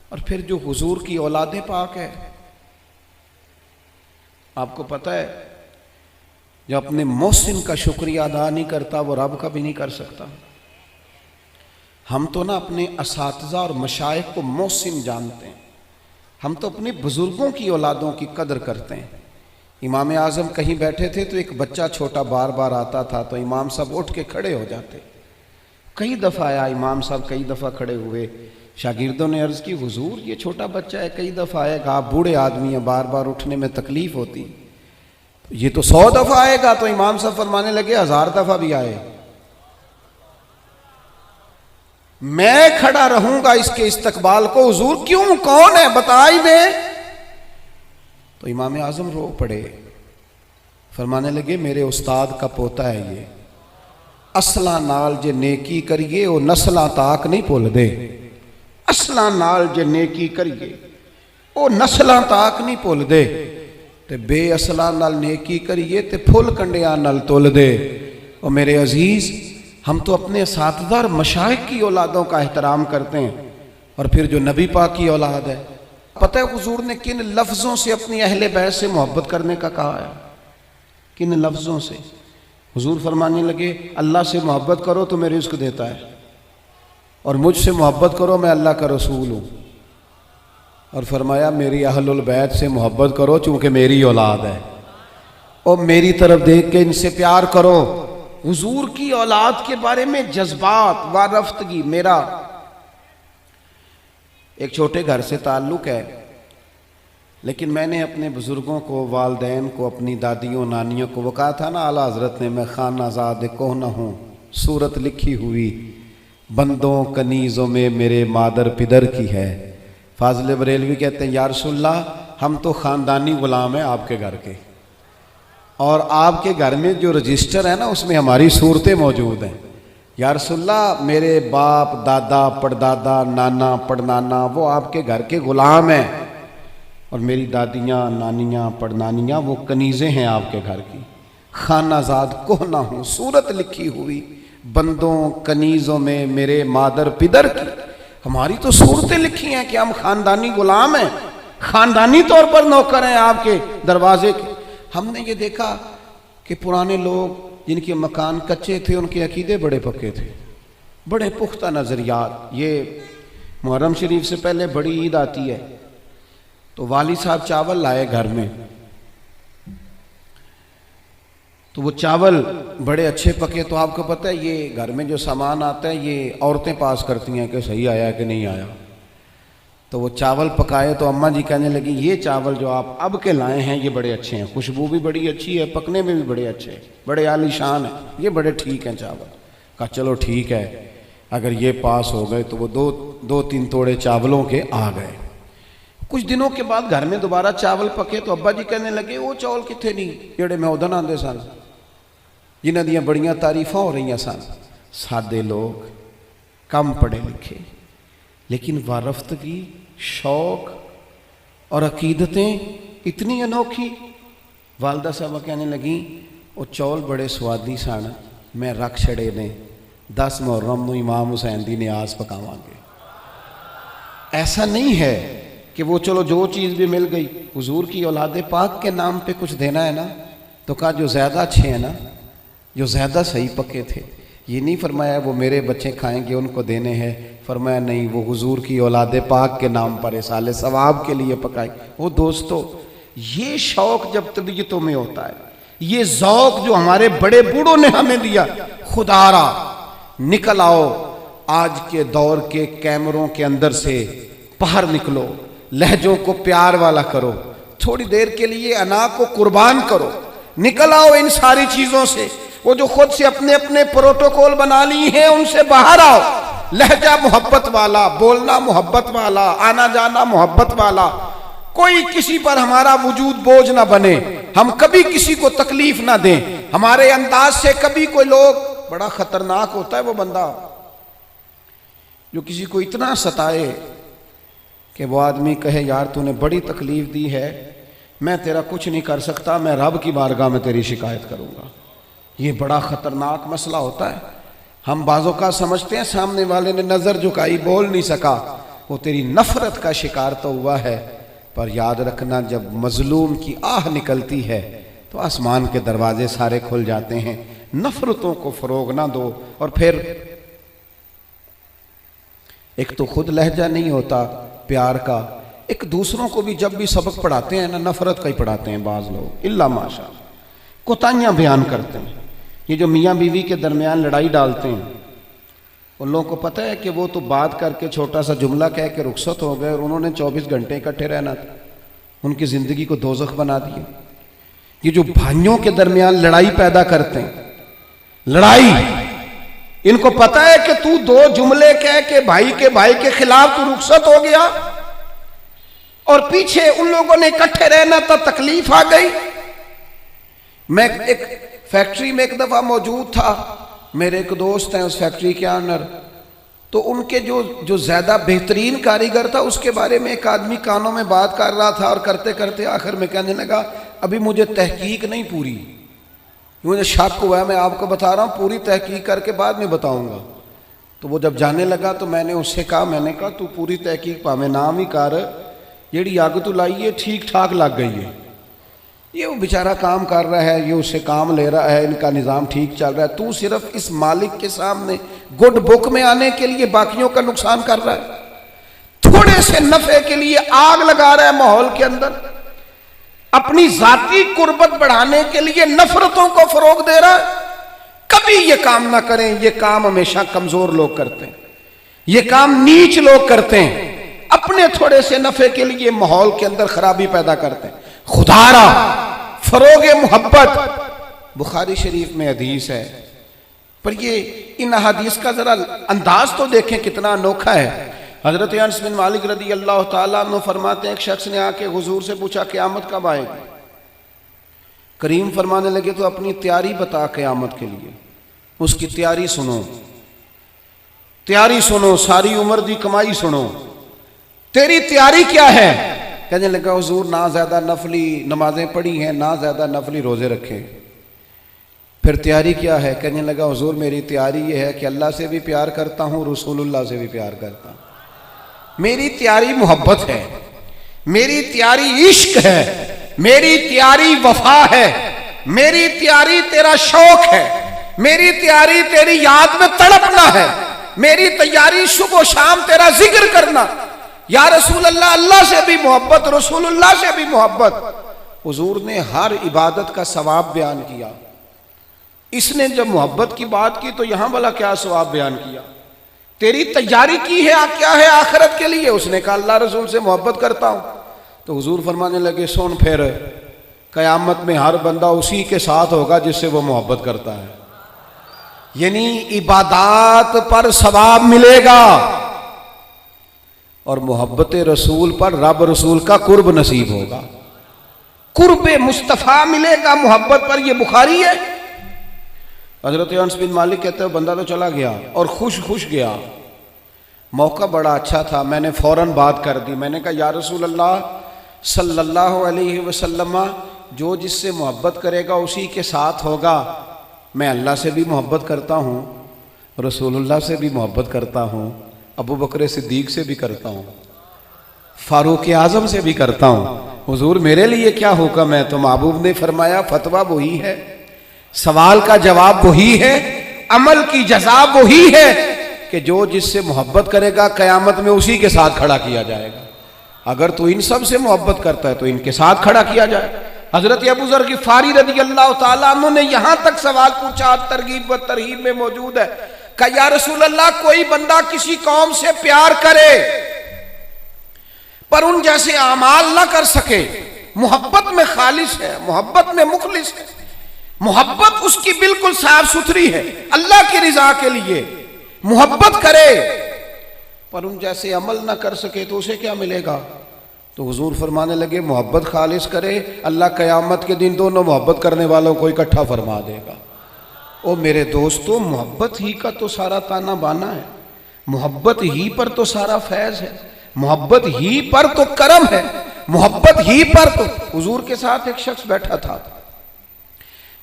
اور پھر جو حضور کی اولاد پاک ہے، آپ کو پتہ ہے جو اپنے محسن کا شکریہ ادا نہیں کرتا وہ رب کا بھی نہیں کر سکتا. ہم تو نا اپنے اساتذہ اور مشائخ کو محسن جانتے ہیں، ہم تو اپنے بزرگوں کی اولادوں کی قدر کرتے ہیں. امام اعظم کہیں بیٹھے تھے تو ایک بچہ چھوٹا بار بار آتا تھا تو امام صاحب اٹھ کے کھڑے ہو جاتے. کئی دفعہ آیا امام صاحب، کئی دفعہ کھڑے ہوئے. شاگردوں نے عرض کی حضور یہ چھوٹا بچہ ہے، کئی دفعہ آئے گا، آپ بوڑھے آدمی ہیں، بار بار اٹھنے میں تکلیف ہوتی، یہ تو 100 دفعہ آئے گا. تو امام صاحب فرمانے لگے 1000 دفعہ بھی آئے میں کھڑا رہوں گا اس کے استقبال کو. حضور کیوں، کون ہے، بتا ہی دیں. تو امام اعظم رو پڑے، فرمانے لگے میرے استاد کا پوتا ہے یہ، اصلاں نال جے نیکی کریے وہ نسلاں تاک نہیں بھول دے. اصلاں نال جے نیکی کریے وہ نسلاں تاک نہیں بھول دے، تے بے اصلاں نال نیکی کریے تے پھل کنڈیاں نال تول دے. اور میرے عزیز، ہم تو اپنے اساتذہ اور مشائخ کی اولادوں کا احترام کرتے ہیں، اور پھر جو نبی پاک کی اولاد ہے، پتہ ہے حضور نے کن لفظوں سے اپنی اہل بیت سے محبت کرنے کا کہا ہے؟ کن لفظوں سے؟ حضور فرمانے لگے اللہ سے محبت کرو تو میں رزق دیتا ہے، اور مجھ سے محبت کرو میں اللہ کا رسول ہوں. اور فرمایا میری اہل البیت سے محبت کرو چونکہ میری اولاد ہے، اور میری طرف دیکھ کے ان سے پیار کرو. حضور کی اولاد کے بارے میں جذبات، وارفتگی. میرا ایک چھوٹے گھر سے تعلق ہے، لیکن میں نے اپنے بزرگوں کو، والدین کو، اپنی دادیوں نانیوں کو، وہ کہا تھا نا اعلیٰ حضرت نے میں خانہ زاد کوہ ہوں، صورت لکھی ہوئی بندوں کنیزوں میں میرے مادر پدر کی ہے. فاضل بریلوی کہتے ہیں یا رسول اللہ ہم تو خاندانی غلام ہیں آپ کے گھر کے، اور آپ کے گھر میں جو رجسٹر ہے نا اس میں ہماری صورتیں موجود ہیں. یا رسول اللہ میرے باپ، دادا، پڑدادا، نانا، پڑنانا وہ آپ کے گھر کے غلام ہیں، اور میری دادیاں، نانیاں، پڑنانیاں وہ کنیزیں ہیں آپ کے گھر کی. خانہ زاد کوہ ہوں، صورت لکھی ہوئی بندوں کنیزوں میں میرے مادر پدر کی. ہماری تو صورتیں لکھی ہیں کہ ہم خاندانی غلام ہیں، خاندانی طور پر نوکر ہیں آپ کے دروازے کے. ہم نے یہ دیکھا کہ پرانے لوگ جن کے مکان کچے تھے ان کے عقیدے بڑے پکے تھے، بڑے پختہ نظریات. یہ محرم شریف سے پہلے بڑی عید آتی ہے تو والد صاحب چاول لائے گھر میں، تو وہ چاول بڑے اچھے پکے. تو آپ کو پتہ ہے یہ گھر میں جو سامان آتا ہے یہ عورتیں پاس کرتی ہیں کہ صحیح آیا کہ نہیں آیا. تو وہ چاول پکائے تو اماں جی کہنے لگی یہ چاول جو آپ اب کے لائے ہیں یہ بڑے اچھے ہیں، خوشبو بھی بڑی اچھی ہے، پکنے میں بھی بڑے اچھے ہیں، بڑے عالی شان ہیں، یہ بڑے ٹھیک ہیں چاول. کہا چلو ٹھیک ہے، اگر یہ پاس ہو گئے تو وہ دو تین توڑے چاولوں کے آ گئے. کچھ دنوں کے بعد گھر میں دوبارہ چاول پکے تو ابا جی کہنے لگے وہ چاول کتنے نہیں جڑے میں ادن آندے سن، جنہاں دیاں بڑیاں تعریفاں ہو رہی سن. سادے لوگ، کم پڑھے لکھے، لیکن وارفتگی، شوق اور عقیدتیں اتنی انوکھی. والدہ صاحبہ کہنے لگیں وہ چول بڑے سوادی سن، میں رکھ چھڑے نے 10 محرم نو امام حسین دی نیاز پکاواں گے. ایسا نہیں ہے کہ وہ چلو جو چیز بھی مل گئی. حضور کی اولاد پاک کے نام پہ کچھ دینا ہے نا تو کہا جو زیادہ اچھے ہیں نا، جو زیادہ صحیح پکے تھے. یہ نہیں فرمایا وہ میرے بچے کھائیں گے ان کو دینے ہیں، فرمایا نہیں وہ حضور کی اولاد پاک کے نام پر اصال ثواب کے لیے پکائے. وہ دوستو یہ شوق جب طبیعتوں میں ہوتا ہے، یہ ذوق جو ہمارے بڑے بوڑھوں نے ہمیں دیا، خدا را نکل آؤ آج کے دور کے کیمروں کے اندر سے باہر نکلو، لہجوں کو پیار والا کرو، تھوڑی دیر کے لیے انا کو قربان کرو، نکل آؤ ان ساری چیزوں سے. وہ جو خود سے اپنے اپنے پروٹوکول بنا لی ہیں ان سے باہر آؤ. لہجہ محبت والا، بولنا محبت والا، آنا جانا محبت والا. کوئی کسی پر ہمارا وجود بوجھ نہ بنے، ہم کبھی کسی کو تکلیف نہ دیں. ہمارے انداز سے کبھی کوئی لوگ، بڑا خطرناک ہوتا ہے وہ بندہ جو کسی کو اتنا ستائے کہ وہ آدمی کہے یار تو نے بڑی تکلیف دی ہے میں تیرا کچھ نہیں کر سکتا، میں رب کی بارگاہ میں تیری شکایت کروں گا۔ یہ بڑا خطرناک مسئلہ ہوتا ہے۔ ہم بعضوں کا سمجھتے ہیں سامنے والے نے نظر جھکائی، بول نہیں سکا، وہ تیری نفرت کا شکار تو ہوا ہے، پر یاد رکھنا جب مظلوم کی آہ نکلتی ہے تو آسمان کے دروازے سارے کھل جاتے ہیں۔ نفرتوں کو فروغ نہ دو۔ اور پھر ایک تو خود لہجہ نہیں ہوتا پیار کا، ایک دوسروں کو بھی جب بھی سبق پڑھاتے ہیں نا نفرت کا ہی پڑھاتے ہیں بعض لوگ، الا ماشاء اللہ کوتاہیاں بیان کرتے ہیں۔ یہ جو میاں بیوی کے درمیان لڑائی ڈالتے ہیں، ان لوگوں کو پتہ ہے کہ وہ تو بات کر کے چھوٹا سا جملہ کہہ کے رخصت ہو گئے اور انہوں نے 24 گھنٹے اکٹھے رہنا تھا، ان کی زندگی کو دوزخ بنا دیا۔ یہ جو بھائیوں کے درمیان لڑائی پیدا کرتے ہیں، لڑائی، ان کو پتہ ہے کہ تو 2 جملے کہہ کے بھائی کے خلاف تو رخصت ہو گیا اور پیچھے ان لوگوں نے اکٹھے رہنا تھا، تکلیف آ گئی۔ میں ایک فیکٹری میں ایک دفعہ موجود تھا، میرے ایک دوست ہیں اس فیکٹری کے آنر، تو ان کے جو زیادہ بہترین کاریگر تھا اس کے بارے میں ایک آدمی کانوں میں بات کر رہا تھا، اور کرتے کرتے آخر میں کہنے لگا ابھی مجھے تحقیق نہیں پوری، مجھے شک ہوا ہے، میں آپ کو بتا رہا ہوں، پوری تحقیق کر کے بعد میں بتاؤں گا۔ تو وہ جب جانے لگا تو میں نے اس سے کہا، میں نے کہا تو پوری تحقیق پا میں نام ہی کر، جیڑی آگ تو لائی ہے ٹھیک ٹھاک لگ گئی ہے، یہ وہ بیچارہ کام کر رہا ہے، یہ اس سے کام لے رہا ہے، ان کا نظام ٹھیک چل رہا ہے، تو صرف اس مالک کے سامنے گڈ بک میں آنے کے لیے باقیوں کا نقصان کر رہا ہے، تھوڑے سے نفع کے لیے آگ لگا رہا ہے ماحول کے اندر، اپنی ذاتی قربت بڑھانے کے لیے نفرتوں کو فروغ دے رہا ہے۔ کبھی یہ کام نہ کریں، یہ کام ہمیشہ کمزور لوگ کرتے ہیں، یہ کام نیچ لوگ کرتے ہیں، اپنے تھوڑے سے نفع کے لیے ماحول کے اندر خرابی پیدا کرتے ہیں۔ خدا را فروغ محبت، بخاری شریف میں حدیث ہے، پر یہ ان حدیث کا ذرا انداز تو دیکھیں کتنا انوکھا ہے۔ حضرت انس بن مالک رضی اللہ تعالیٰ عنہ فرماتے ہیں ایک شخص نے آ کے حضور سے پوچھا قیامت کب آئے گی؟ کریم فرمانے لگے تو اپنی تیاری بتا قیامت کے لیے، اس کی تیاری سنو، تیاری سنو، ساری عمر دی کمائی سنو، تیری تیاری کیا ہے؟ کہنے لگا حضور نہ زیادہ نفلی نمازیں پڑھی ہیں، نہ زیادہ نفلی روزے رکھے۔ پھر تیاری کیا ہے؟ کہنے لگا حضور میری تیاری یہ ہے کہ اللہ سے بھی پیار کرتا ہوں، رسول اللہ سے بھی پیار کرتا ہوں، میری تیاری محبت ہے، میری تیاری عشق ہے، میری تیاری وفا ہے، میری تیاری تیرا شوق ہے، میری تیاری تیری یاد میں تڑپنا ہے، میری تیاری صبح و شام تیرا ذکر کرنا۔ یا رسول اللہ، اللہ سے بھی محبت، رسول اللہ سے بھی محبت۔ حضور نے ہر عبادت کا ثواب بیان کیا۔ اس نے جب محبت کی بات کی تو یہاں والا کیا ثواب بیان کیا؟ تیری تیاری کی ہے کیا ہے آخرت کے لیے؟ اس نے کہا اللہ رسول سے محبت کرتا ہوں۔ تو حضور فرمانے لگے سن پھر قیامت میں ہر بندہ اسی کے ساتھ ہوگا جس سے وہ محبت کرتا ہے، یعنی عبادات پر ثواب ملے گا اور محبت رسول پر رب رسول کا قرب نصیب ہوگا، قرب مصطفیٰ ملے گا محبت پر۔ یہ بخاری ہے۔ حضرت انس بن مالک کہتے ہیں بندہ تو چلا گیا اور خوش گیا، موقع بڑا اچھا تھا، میں نے فوراً بات کر دی، میں نے کہا یا رسول اللہ صلی اللہ علیہ وسلم، جو جس سے محبت کرے گا اسی کے ساتھ ہوگا۔ میں اللہ سے بھی محبت کرتا ہوں، رسول اللہ سے بھی محبت کرتا ہوں، ابو بکر صدیق سے بھی کرتا ہوں، فاروق اعظم سے بھی کرتا ہوں، حضور میرے لیے کیا حکم ہے؟ تو محبوب نے فرمایا فتویٰ وہی ہے، سوال کا جواب وہی ہے، عمل کی جزا وہی ہے کہ جو جس سے محبت کرے گا قیامت میں اسی کے ساتھ کھڑا کیا جائے گا۔ اگر تو ان سب سے محبت کرتا ہے تو ان کے ساتھ کھڑا کیا جائے۔ حضرت ابو ذر غفاری رضی اللہ تعالیٰ عنہ نے یہاں تک سوال پوچھا، ترغیب و ترہیب میں موجود ہے، کہ یا رسول اللہ کوئی بندہ کسی قوم سے پیار کرے پر ان جیسے اعمال نہ کر سکے، محبت میں خالص ہے، محبت میں مخلص ہے، محبت اس کی بالکل صاف ستھری ہے، اللہ کی رضا کے لیے محبت کرے پر ان جیسے عمل نہ کر سکے تو اسے کیا ملے گا؟ تو حضور فرمانے لگے محبت خالص کرے، اللہ قیامت کے دن دونوں محبت کرنے والوں کو اکٹھا فرما دے گا۔ او میرے دوستو، محبت ہی کا تو سارا تانا بانا ہے، محبت ہی پر تو سارا فیض ہے، محبت ہی پر تو کرم ہے۔ محبت ہی پر تو حضور کے ساتھ ایک شخص بیٹھا تھا،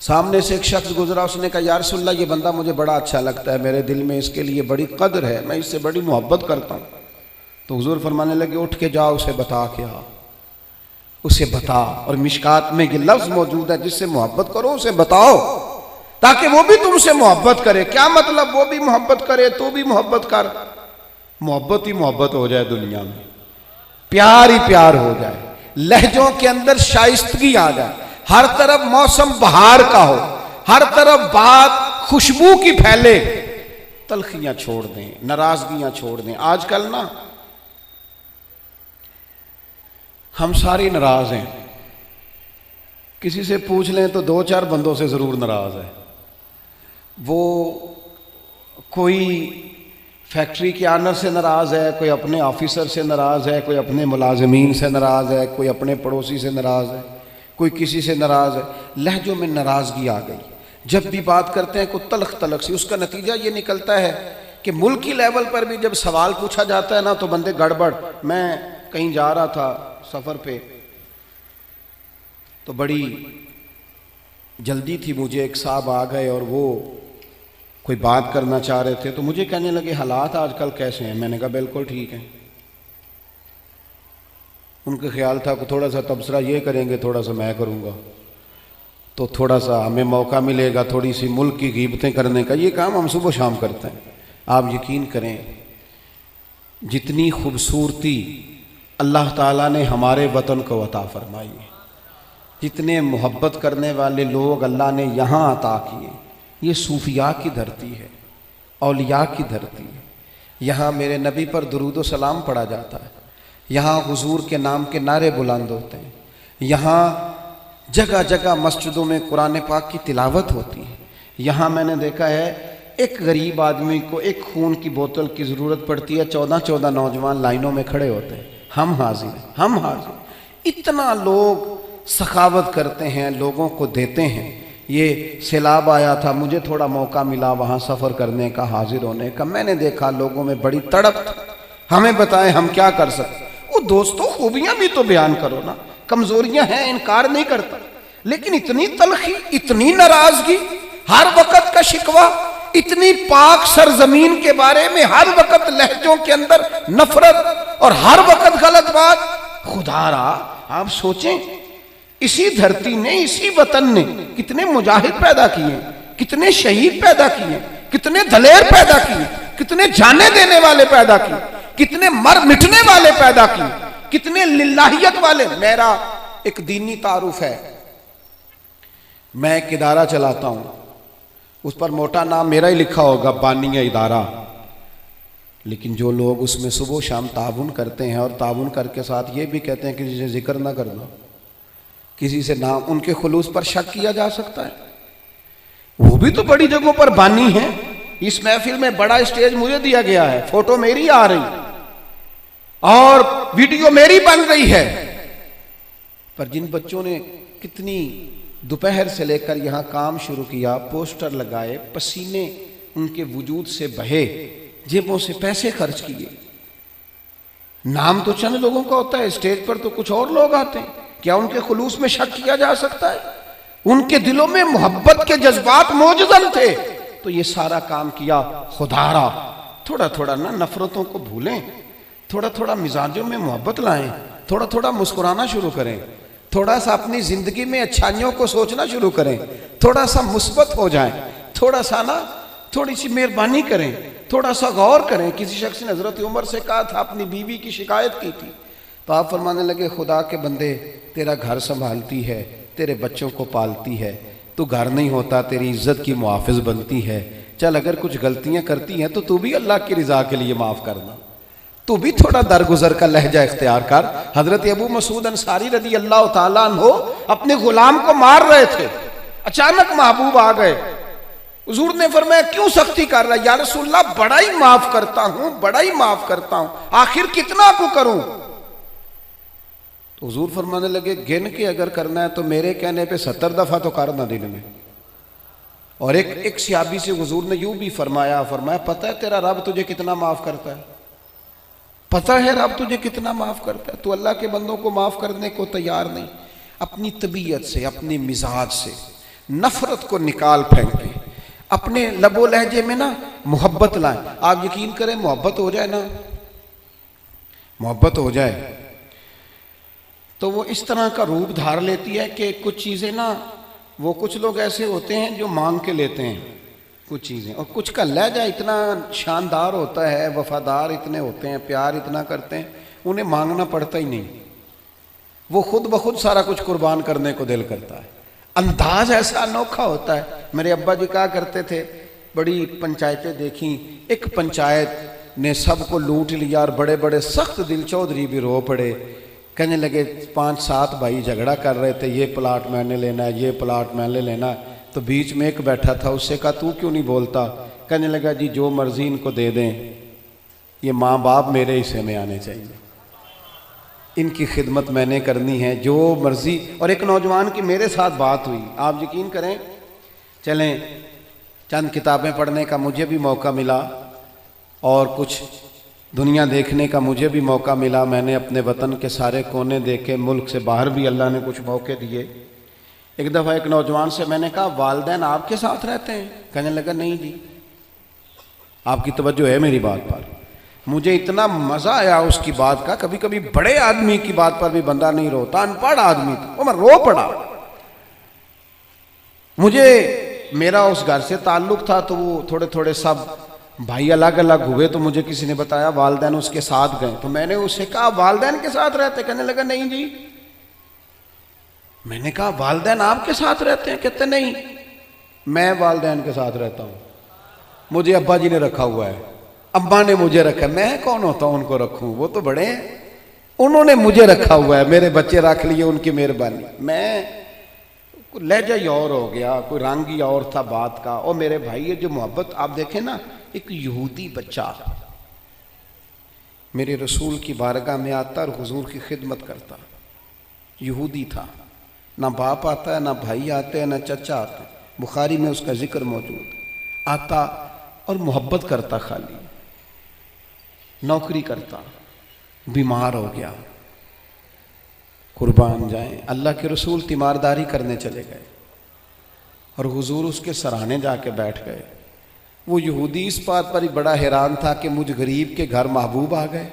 سامنے سے ایک شخص گزرا، اس نے کہا یا رسول اللہ یہ بندہ مجھے بڑا اچھا لگتا ہے، میرے دل میں اس کے لیے بڑی قدر ہے، میں اس سے بڑی محبت کرتا ہوں۔ تو حضور فرمانے لگے اٹھ کے جاؤ اسے بتا کے آ، اسے بتا۔ اور مشکات میں یہ لفظ موجود ہے جس سے محبت کرو اسے بتاؤ تاکہ وہ بھی تم سے محبت کرے۔ کیا مطلب؟ وہ بھی محبت کرے تو بھی محبت کر، محبت ہی محبت ہو جائے دنیا میں، پیار ہی پیار ہو جائے، لہجوں کے اندر شائستگی آ جائے، ہر طرف موسم بہار کا ہو، ہر طرف بات خوشبو کی پھیلے، تلخیاں چھوڑ دیں، ناراضگیاں چھوڑ دیں۔ آج کل نا ہم ساری ناراض ہیں، کسی سے پوچھ لیں تو 2-4 بندوں سے ضرور ناراض ہے۔ وہ کوئی فیکٹری کے آنر سے ناراض ہے، کوئی اپنے آفیسر سے ناراض ہے، کوئی اپنے ملازمین سے ناراض ہے، کوئی اپنے پڑوسی سے ناراض ہے، کوئی کسی سے ناراض ہے۔ لہجوں میں ناراضگی آ گئی، جب بھی بات کرتے ہیں کوئی تلخ تلخ سی۔ اس کا نتیجہ یہ نکلتا ہے کہ ملکی لیول پر بھی جب سوال پوچھا جاتا ہے نا تو بندے گڑبڑ۔ میں کہیں جا رہا تھا سفر پہ، تو بڑی جلدی تھی مجھے، ایک صاحب آ گئے اور وہ کوئی بات کرنا چاہ رہے تھے، تو مجھے کہنے لگے حالات آج کل کیسے ہیں؟ میں نے کہا بالکل ٹھیک ہیں۔ ان کا خیال تھا کہ تھوڑا سا تبصرہ یہ کریں گے، تھوڑا سا میں کروں گا، تو تھوڑا سا ہمیں موقع ملے گا تھوڑی سی ملک کی غیبتیں کرنے کا۔ یہ کام ہم صبح و شام کرتے ہیں۔ آپ یقین کریں جتنی خوبصورتی اللہ تعالیٰ نے ہمارے وطن کو عطا فرمائی ہے، جتنے محبت کرنے والے لوگ اللہ نے یہاں عطا کیے، یہ صوفیاء کی دھرتی ہے، اولیاء کی دھرتی ہے۔ یہاں میرے نبی پر درود و سلام پڑھا جاتا ہے، یہاں حضور کے نام کے نعرے بلند ہوتے ہیں، یہاں جگہ جگہ مسجدوں میں قرآن پاک کی تلاوت ہوتی ہے۔ یہاں میں نے دیکھا ہے ایک غریب آدمی کو ایک خون کی بوتل کی ضرورت پڑتی ہے، 14 نوجوان لائنوں میں کھڑے ہوتے ہیں، ہم حاضر ہیں، ہم حاضر۔ اتنا لوگ سخاوت کرتے ہیں، لوگوں کو دیتے ہیں۔ یہ سیلاب آیا تھا، مجھے تھوڑا موقع ملا وہاں سفر کرنے کا، حاضر ہونے کا۔ میں نے دیکھا لوگوں میں بڑی تڑپ، ہمیں بتائیں ہم کیا کر سکتے۔ وہ دوستو خوبیاں بھی تو بیان کرو نا، کمزوریاں ہیں انکار نہیں کرتا، لیکن اتنی تلخی، اتنی ناراضگی، ہر وقت کا شکوہ، اتنی پاک سرزمین کے بارے میں ہر وقت لہجوں کے اندر نفرت اور ہر وقت غلط بات۔ خدا را آپ سوچیں، اسی دھرتی نے، اسی وطن نے کتنے مجاہد پیدا کیے، کتنے شہید پیدا کیے، کتنے دلیر پیدا کیے، کتنے جانے دینے والے پیدا کیے، کتنے مر مٹنے والے پیدا کیے، کتنے للہیت والے۔ میرا ایک دینی تعارف ہے، میں ایک ادارہ چلاتا ہوں، اس پر موٹا نام میرا ہی لکھا ہوگا، بانی ادارہ، لیکن جو لوگ اس میں صبح و شام تعاون کرتے ہیں اور تعاون کر کے ساتھ یہ بھی کہتے ہیں کسی سے ذکر نہ کرنا، کسی سے نام، ان کے خلوص پر شک کیا جا سکتا ہے۔ وہ بھی تو بڑی جگہوں پر بانی ہیں۔ اس محفل میں بڑا اسٹیج مجھے دیا گیا ہے، فوٹو میری آ رہی اور ویڈیو میری بن رہی ہے، پر جن بچوں نے کتنی دوپہر سے لے کر یہاں کام شروع کیا، پوسٹر لگائے، پسینے ان کے وجود سے بہے، جیبوں سے پیسے خرچ کیے۔ نام تو چند لوگوں کا ہوتا ہے، اسٹیج پر تو کچھ اور لوگ آتے ہیں، کیا ان کے خلوص میں شک کیا جا سکتا ہے؟ ان کے دلوں میں محبت کے جذبات موجود تھے، تو یہ سارا کام کیا۔ خدا را تھوڑا تھوڑا نا نفرتوں کو بھولیں، تھوڑا تھوڑا مزاجوں میں محبت لائیں، تھوڑا تھوڑا مسکرانا شروع کریں، تھوڑا سا اپنی زندگی میں اچھائیوں کو سوچنا شروع کریں، تھوڑا سا مثبت ہو جائیں، تھوڑا سا نا تھوڑی سی مہربانی کریں، تھوڑا سا غور کریں۔ کسی شخص نے حضرت عمر سے کہا تھا، اپنی بیوی کی شکایت کی تھی، تو آپ فرمانے لگے خدا کے بندے، تیرا گھر سنبھالتی ہے، تیرے بچوں کو پالتی ہے، تو گھر نہیں ہوتا تیری عزت کی محافظ بنتی ہے، چل اگر کچھ غلطیاں کرتی ہیں تو بھی اللہ کی رضا کے لیے معاف کرنا، تو بھی تھوڑا درگزر کا لہجہ اختیار کر۔ حضرت ابو مسعود انصاری رضی اللہ تعالیٰ عنہ اپنے غلام کو مار رہے تھے، اچانک محبوب آ گئے، حضور نے فرمایا کیوں سختی کر رہا ہے؟ یا رسول اللہ بڑا ہی معاف کرتا ہوں، بڑا ہی معاف کرتا ہوں، آخر کتنا کو کروں؟ تو حضور فرمانے لگے گن کے اگر کرنا ہے تو میرے کہنے پہ 70 دفعہ تو کرنا دن میں۔ اور ایک صحابی سے حضور نے یوں بھی فرمایا پتہ ہے تیرا رب تجھے کتنا معاف کرتا ہے؟ پتہ ہے رب تجھے کتنا معاف کرتا ہے، تو اللہ کے بندوں کو معاف کرنے کو تیار نہیں۔ اپنی طبیعت سے، اپنی مزاج سے نفرت کو نکال پھینکیں، اپنے لب و لہجے میں نا محبت لائیں۔ آپ یقین کریں محبت ہو جائے نا، محبت ہو جائے تو وہ اس طرح کا روپ دھار لیتی ہے کہ کچھ چیزیں نا، وہ کچھ لوگ ایسے ہوتے ہیں جو مانگ کے لیتے ہیں کچھ چیزیں، اور کچھ کا لہجہ اتنا شاندار ہوتا ہے، وفادار اتنے ہوتے ہیں، پیار اتنا کرتے ہیں، انہیں مانگنا پڑتا ہی نہیں، وہ خود بخود سارا کچھ قربان کرنے کو دل کرتا ہے۔ انداز ایسا انوکھا ہوتا ہے۔ میرے ابا جی کہا کرتے تھے، بڑی پنچایتیں دیکھیں، ایک پنچایت نے سب کو لوٹ لیا اور بڑے بڑے سخت دل چودھری بھی رو پڑے، کہنے لگے 5-7 بھائی جھگڑا کر رہے تھے، یہ پلاٹ میں نے لینا ہے، یہ پلاٹ میں نے لینا ہے، تو بیچ میں ایک بیٹھا تھا، اس سے کہا تو کیوں نہیں بولتا؟ کہنے لگا جی جو مرضی ان کو دے دیں، یہ ماں باپ میرے حصے میں آنے چاہیے، ان کی خدمت میں نے کرنی ہے، جو مرضی۔ اور ایک نوجوان کی میرے ساتھ بات ہوئی، آپ یقین کریں، چلیں چند کتابیں پڑھنے کا مجھے بھی موقع ملا اور کچھ دنیا دیکھنے کا مجھے بھی موقع ملا، میں نے اپنے وطن کے سارے کونے دیکھے، ملک سے باہر بھی اللہ نے کچھ موقع دیے۔ ایک دفعہ ایک نوجوان سے میں نے کہا والدین آپ کے ساتھ رہتے ہیں؟ کہنے لگا نہیں جی۔ آپ کی توجہ ہے میری بات پر؟ مجھے اتنا مزہ آیا اس کی بات کا، کبھی کبھی بڑے آدمی کی بات پر بھی بندہ نہیں روتا، ان پڑھ آدمی تھا وہ، میں رو پڑا۔ مجھے میرا اس گھر سے تعلق تھا تو وہ تھوڑے تھوڑے سب بھائی الگ الگ ہوئے، تو مجھے کسی نے بتایا والدین اس کے ساتھ گئے، تو میں نے اس سے کہا والدین کے ساتھ رہتے؟ کہنے لگا نہیں جی۔ میں نے کہا والدین آپ کے ساتھ رہتے ہیں؟ کہتے نہیں، میں والدین کے ساتھ رہتا ہوں، مجھے ابا جی نے رکھا ہوا ہے، ابا نے مجھے رکھا ہے، میں کون ہوتا ہوں ان کو رکھوں، وہ تو بڑے ہیں، انہوں نے مجھے رکھا ہوا ہے، میرے بچے رکھ لیے، ان کی مہربانی۔ میں لہجہ ہی اور ہو گیا، کوئی رنگ ہی اور تھا بات کا۔ اور میرے بھائی یہ جو محبت آپ دیکھیں نا، ایک یہودی بچہ میرے رسول کی بارگاہ میں آتا اور حضور کی خدمت کرتا، یہودی تھا، نہ باپ آتا ہے، نہ بھائی آتے ہیں، نہ چچا آتا ہے، بخاری میں اس کا ذکر موجود، آتا اور محبت کرتا، خالی نوکری کرتا، بیمار ہو گیا، قربان جائیں، اللہ کے رسول تیمارداری کرنے چلے گئے اور حضور اس کے سرانے جا کے بیٹھ گئے۔ وہ یہودی اس بات پر ہی بڑا حیران تھا کہ مجھ غریب کے گھر محبوب آ گئے،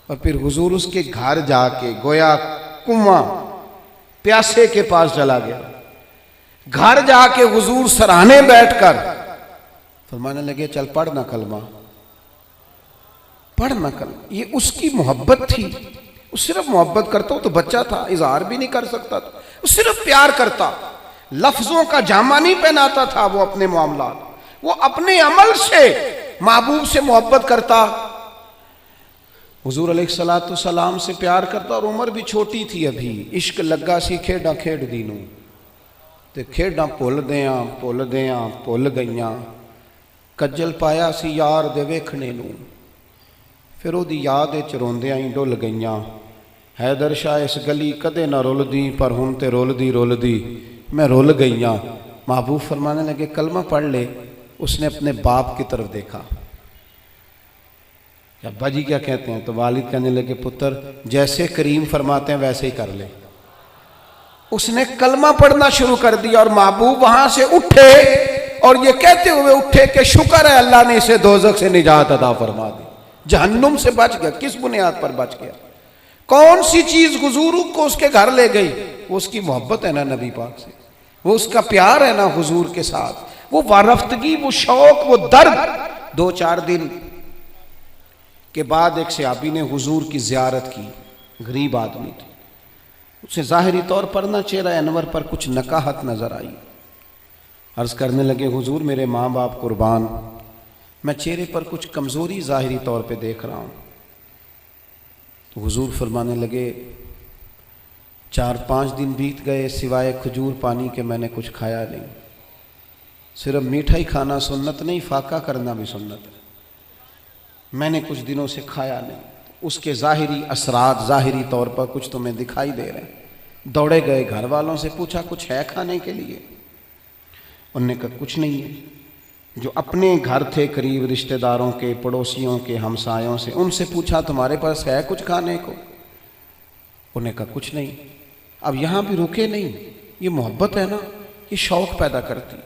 اور پھر حضور اس کے گھر جا کے گویا کنواں پیاسے کے پاس چلا گیا، گھر جا کے حضور سرانے بیٹھ کر فرمانے لگے چل پڑھنا کلمہ، پڑھنا کلمہ۔ یہ اس کی محبت تھی، وہ صرف محبت کرتا، وہ تو بچہ تھا، اظہار بھی نہیں کر سکتا تھا، وہ صرف پیار کرتا، لفظوں کا جامہ نہیں پہناتا تھا وہ اپنے معاملات، وہ اپنے عمل سے محبوب سے محبت کرتا، حضور علیہ السلام سے پیار کرتا، اور عمر بھی چھوٹی تھی ابھی، عشق لگا سی کھیڈاں کھیڈ دینوں، تے کھیڈاں بھول گئیاں، کجل پایا سی یار دے ویکھنے نوں، پھر وہ دی یاد روندیاں ہی ڈل گئیاں، حیدر شاہ اس گلی کدے نہ رول دی، پر ہن تے رول دی میں رول گئیاں۔ محبوب فرمانے لگے کلمہ پڑھ لے۔ اس نے اپنے باپ کی طرف دیکھا، ابا جی کیا کہتے ہیں؟ تو والد کہنے لگے پتر جیسے کریم فرماتے ہیں ویسے ہی کر لے۔ اس نے کلمہ پڑھنا شروع کر دیا، اور محبوب وہاں سے اٹھے اور یہ کہتے ہوئے اٹھے کہ شکر ہے اللہ نے اسے دوزخ سے نجات عطا فرما دی، جہنم سے بچ گیا۔ کس بنیاد پر بچ گیا؟ کون سی چیز حضور کو اس کے گھر لے گئی؟ وہ اس کی محبت ہے نا نبی پاک سے، وہ اس کا پیار ہے نا حضور کے ساتھ، وہ وارفتگی، وہ شوق، وہ درد۔ 2-4 دن کے بعد ایک صحابی نے حضور کی زیارت کی، غریب آدمی تھا، اسے ظاہری طور پر نہ چہرہ انور پر کچھ نکاہت نظر آئی۔ عرض کرنے لگے حضور میرے ماں باپ قربان، میں چہرے پر کچھ کمزوری ظاہری طور پہ دیکھ رہا ہوں۔ تو حضور فرمانے لگے 4-5 دن بیت گئے، سوائے کھجور پانی کے میں نے کچھ کھایا نہیں، صرف میٹھا ہی کھانا سنت نہیں، فاقہ کرنا بھی سنت ہے، میں نے کچھ دنوں سے کھایا نہیں۔ اس کے ظاہری اثرات ظاہری طور پر کچھ تمہیں دکھائی دے رہے ہیں۔ دوڑے گئے گھر والوں سے پوچھا کچھ ہے کھانے کے لیے؟ انہوں نے کہا کچھ نہیں ہے۔ جو اپنے گھر تھے قریب رشتہ داروں کے، پڑوسیوں کے، ہمسایوں سے، ان سے پوچھا تمہارے پاس ہے کچھ کھانے کو؟ انہوں نے کہا کچھ نہیں۔ اب یہاں بھی رکے نہیں، یہ محبت ہے نا، یہ شوق پیدا کرتی،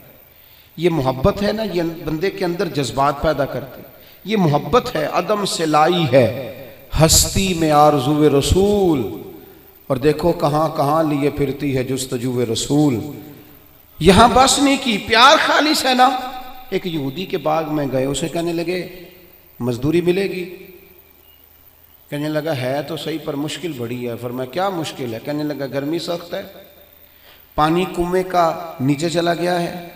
یہ محبت ہے نا، یہ بندے کے اندر جذبات پیدا کرتی، یہ محبت ہے، عدم سے لائی ہے ہستی میں آرزو رسول، اور دیکھو کہاں کہاں لیے پھرتی ہے جستجو رسول۔ یہاں بس نہیں کی، پیار خالص ہے نا۔ ایک یہودی کے باغ میں گئے، اسے کہنے لگے مزدوری ملے گی؟ کہنے لگا ہے تو صحیح پر مشکل بڑی ہے۔ فرمایا کیا مشکل ہے؟ کہنے لگا گرمی سخت ہے، پانی کنویں کا نیچے چلا گیا ہے،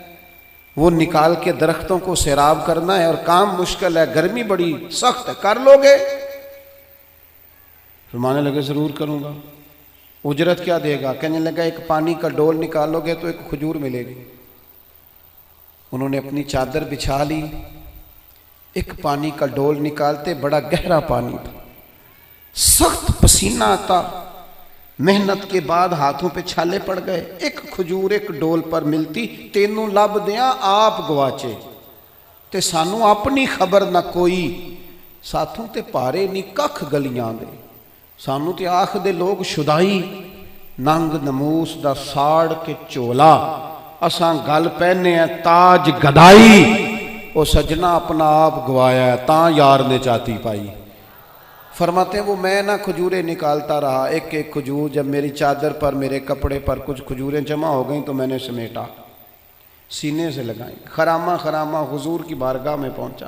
وہ نکال کے درختوں کو سیراب کرنا ہے، اور کام مشکل ہے، گرمی بڑی سخت ہے، کر لو گے؟ فرمانے لگے ضرور کروں گا۔ اجرت کیا دے گا؟ کہنے لگا ایک پانی کا ڈول نکالو گے تو ایک کھجور ملے گی۔ انہوں نے اپنی چادر بچھا لی، ایک پانی کا ڈول نکالتے، بڑا گہرا پانی تھا، سخت پسینہ آتا، محنت کے بعد ہاتھوں پہ چھالے پڑ گئے، ایک کھجور ایک ڈول پر ملتی، تینوں لب دیاں آپ گواچے تے سانو اپنی خبر نہ کوئی، ساتھوں تے پارے نہیں ککھ گلیاں دے، سانو تے آکھ دے لوگ شدائی، ننگ نموس دا ساڑ کے چولا، اساں گل پہنے ہیں تاج گدائی، او سجنا اپنا آپ گوایا ہے تاں یار نے چاتی پائی۔ فرماتے ہیں وہ میں نہ کھجوریں نکالتا رہا، ایک ایک کھجور، جب میری چادر پر میرے کپڑے پر کچھ کھجوریں جمع ہو گئیں تو میں نے سمیٹا، سینے سے لگائیں، خرامہ خرامہ حضور کی بارگاہ میں پہنچا۔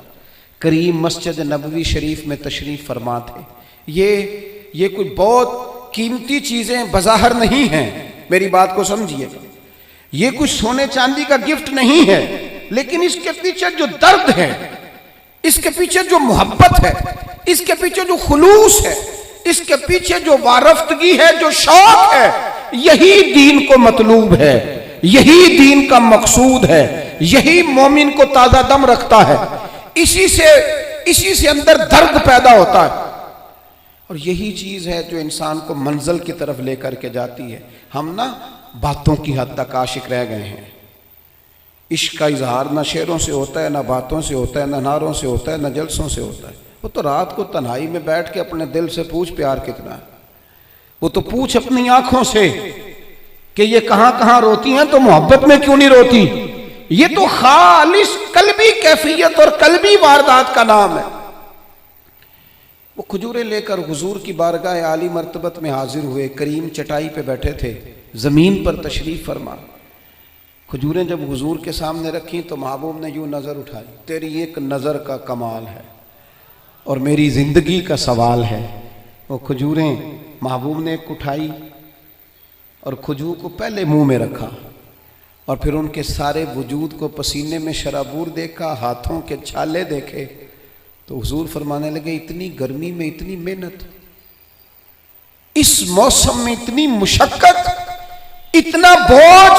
کریم مسجد نبوی شریف میں تشریف فرما تھے۔ یہ کوئی بہت قیمتی چیزیں بظاہر نہیں ہیں، میری بات کو سمجھیے، یہ کچھ سونے چاندی کا گفٹ نہیں ہے، لیکن اس کے پیچھے جو درد ہے، اس کے پیچھے جو محبت ہے، اس کے پیچھے جو خلوص ہے، اس کے پیچھے جو وارفتگی ہے، جو شوق ہے، یہی دین کو مطلوب ہے، یہی دین کا مقصود ہے، یہی مومن کو تازہ دم رکھتا ہے، اسی سے اندر درد پیدا ہوتا ہے، اور یہی چیز ہے جو انسان کو منزل کی طرف لے کر کے جاتی ہے۔ ہم نا باتوں کی حد تک عاشق رہ گئے ہیں، عشق کا اظہار نہ شعروں سے ہوتا ہے، نہ باتوں سے ہوتا ہے، نہ نعروں سے ہوتا ہے، نہ جلسوں سے ہوتا ہے۔ وہ تو رات کو تنہائی میں بیٹھ کے اپنے دل سے پوچھ پیار کتنا ہے، وہ تو پوچھ اپنی آنکھوں سے کہ یہ کہاں کہاں روتی ہیں تو محبت میں کیوں نہیں روتی۔ یہ تو خالص قلبی کیفیت اور قلبی واردات کا نام ہے۔ وہ کھجوریں لے کر حضور کی بارگاہ عالی مرتبت میں حاضر ہوئے، کریم چٹائی پہ بیٹھے تھے، زمین پر تشریف فرما۔ کھجوریں جب حضور کے سامنے رکھیں تو محبوب نے یوں نظر اٹھائی، تیری ایک نظر کا کمال ہے اور میری زندگی کا سوال ہے۔ وہ کھجوریں محبوب نے ایک اٹھائی اور کھجور کو پہلے منہ میں رکھا، اور پھر ان کے سارے وجود کو پسینے میں شرابور دیکھا، ہاتھوں کے چھالے دیکھے، تو حضور فرمانے لگے اتنی گرمی میں اتنی محنت، اس موسم میں اتنی مشقت، اتنا بوجھ،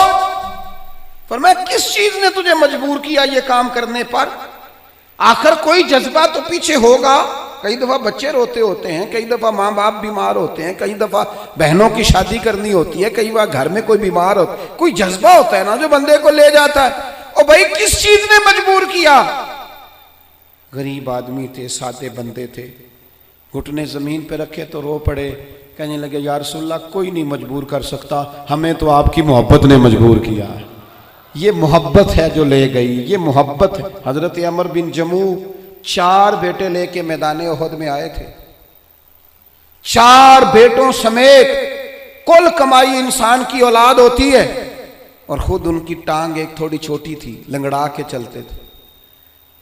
فرمایا کس چیز نے تجھے مجبور کیا یہ کام کرنے پر؟ آخر کوئی جذبہ تو پیچھے ہوگا۔ کئی دفعہ بچے روتے ہوتے ہیں، کئی دفعہ ماں باپ بیمار ہوتے ہیں، کئی دفعہ بہنوں کی شادی کرنی ہوتی ہے، کئی بار گھر میں کوئی بیمار ہوتا ہے، کوئی جذبہ ہوتا ہے نا جو بندے کو لے جاتا ہے۔ اور بھائی کس چیز نے مجبور کیا؟ غریب آدمی تھے، سادے بندے تھے، گھٹنے زمین پہ رکھے تو رو پڑے، کہنے لگے یا رسول اللہ کوئی نہیں مجبور کر سکتا، ہمیں تو آپ کی محبت نے مجبور کیا ہے۔ یہ محبت ہے جو لے گئی، یہ محبت ہے۔ حضرت عمر بن جموع 4 بیٹے لے کے میدان احد میں آئے تھے، 4 بیٹوں سمیت، کل کمائی انسان کی اولاد ہوتی ہے، اور خود ان کی ٹانگ ایک تھوڑی چھوٹی تھی، لنگڑا کے چلتے تھے۔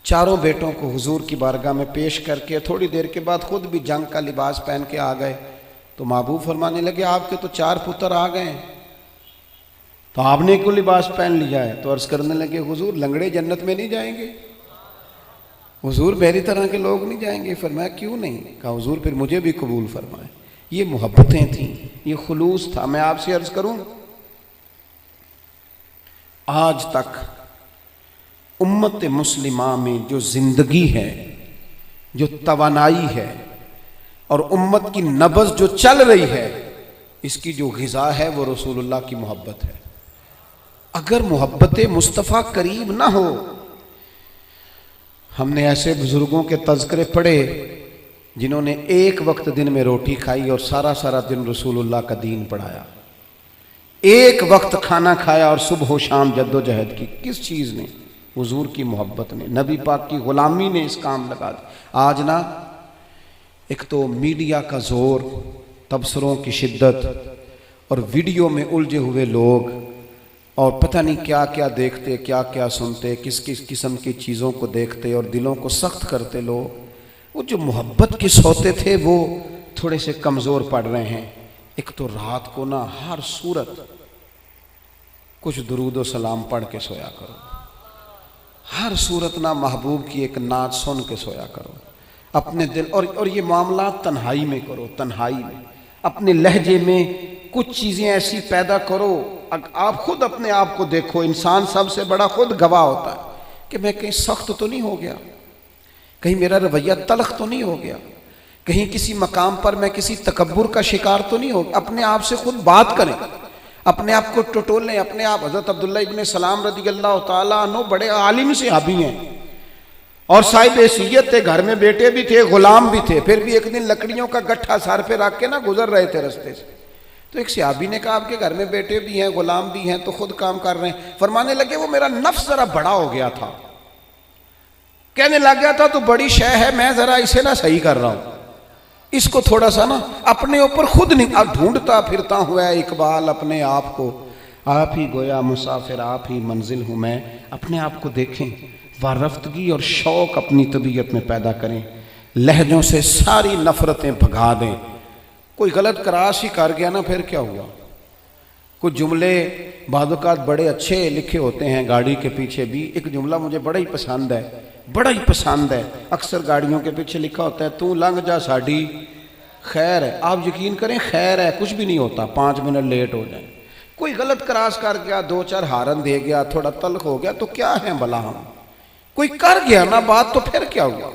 4 بیٹوں کو حضور کی بارگاہ میں پیش کر کے تھوڑی دیر کے بعد خود بھی جنگ کا لباس پہن کے آ گئے، تو محبوب فرمانے لگے آپ کے تو 4 پتر آ گئے ہیں، تو آپ نے کیوں لباس پہن لیا ہے؟ تو عرض کرنے لگے حضور لنگڑے جنت میں نہیں جائیں گے، حضور میری طرح کے لوگ نہیں جائیں گے۔ فرمایا کیوں نہیں؟ کہا حضور پھر مجھے بھی قبول فرمائے۔ یہ محبتیں تھیں، یہ خلوص تھا۔ میں آپ سے عرض کروں، آج تک امت مسلمہ میں جو زندگی ہے، جو توانائی ہے، اور امت کی نبض جو چل رہی ہے، اس کی جو غذا ہے وہ رسول اللہ کی محبت ہے۔ اگر محبت مصطفیٰ قریب نہ ہو، ہم نے ایسے بزرگوں کے تذکرے پڑھے جنہوں نے ایک وقت دن میں روٹی کھائی اور سارا سارا دن رسول اللہ کا دین پڑھایا، ایک وقت کھانا کھایا اور صبح و شام جد و جہد کی۔ کس چیز نے؟ حضور کی محبت نے، نبی پاک کی غلامی نے اس کام لگا دی۔ آج نا ایک تو میڈیا کا زور، تبصروں کی شدت اور ویڈیو میں الجھے ہوئے لوگ، اور پتہ نہیں کیا کیا دیکھتے، کیا کیا سنتے، کس کس قسم کی چیزوں کو دیکھتے اور دلوں کو سخت کرتے لوگ۔ وہ جو محبت کے سوتے تھے وہ تھوڑے سے کمزور پڑ رہے ہیں۔ ایک تو رات کو نا ہر صورت کچھ درود و سلام پڑھ کے سویا کرو، ہر صورت نا محبوب کی ایک نعت سن کے سویا کرو اپنے دل، اور یہ معاملات تنہائی میں کرو، تنہائی میں اپنے لہجے میں کچھ چیزیں ایسی پیدا کرو۔ آپ خود اپنے آپ کو دیکھو، انسان سب سے بڑا خود گواہ ہوتا ہے کہ میں کہیں سخت تو نہیں ہو گیا، کہیں میرا رویہ تلخ تو نہیں ہو گیا، کہیں کسی مقام پر میں کسی تکبر کا شکار تو نہیں ہو گیا۔ اپنے آپ سے خود بات کریں، اپنے آپ کو ٹٹولیں اپنے آپ۔ حضرت عبداللہ ابن سلام رضی اللہ تعالیٰ عنہ بڑے عالم صحابی ہیں اور صاحب حیثیت تھے، گھر میں بیٹے بھی تھے، غلام بھی تھے، پھر بھی ایک دن لکڑیوں کا گٹھا سر پہ رکھ کے نا گزر رہے تھے رستے سے، تو ایک صحابی نے کہا آپ کے گھر میں بیٹے بھی ہیں، غلام بھی ہیں، تو خود کام کر رہے ہیں۔ فرمانے لگے وہ میرا نفس ذرا بڑا ہو گیا تھا، کہنے لگ گیا تھا تو بڑی شے ہے، میں ذرا اسے نہ صحیح کر رہا ہوں، اس کو تھوڑا سا نا اپنے اوپر خود نہیں۔ اب ڈھونڈتا پھرتا ہوا ہے اقبال اپنے آپ کو، آپ ہی گویا مسافر آپ ہی منزل ہوں میں۔ اپنے آپ کو دیکھیں، وارفتگی اور شوق اپنی طبیعت میں پیدا کریں، لہجوں سے ساری نفرتیں بھگا دیں۔ کوئی غلط کراس ہی کر گیا نا پھر کیا ہوا؟ کچھ جملے بعض اوقات بڑے اچھے لکھے ہوتے ہیں گاڑی کے پیچھے بھی۔ ایک جملہ مجھے بڑا ہی پسند ہے، بڑا ہی پسند ہے، اکثر گاڑیوں کے پیچھے لکھا ہوتا ہے تو لنگ جا ساڑی خیر ہے۔ آپ یقین کریں خیر ہے کچھ بھی نہیں ہوتا، 5 منٹ لیٹ ہو جائیں۔ کوئی غلط کراس کر گیا، 2-4 ہارن دے گیا، تھوڑا تلخ ہو گیا تو کیا ہے بھلا؟ ہم کوئی کر گیا نا بات تو پھر کیا ہوا؟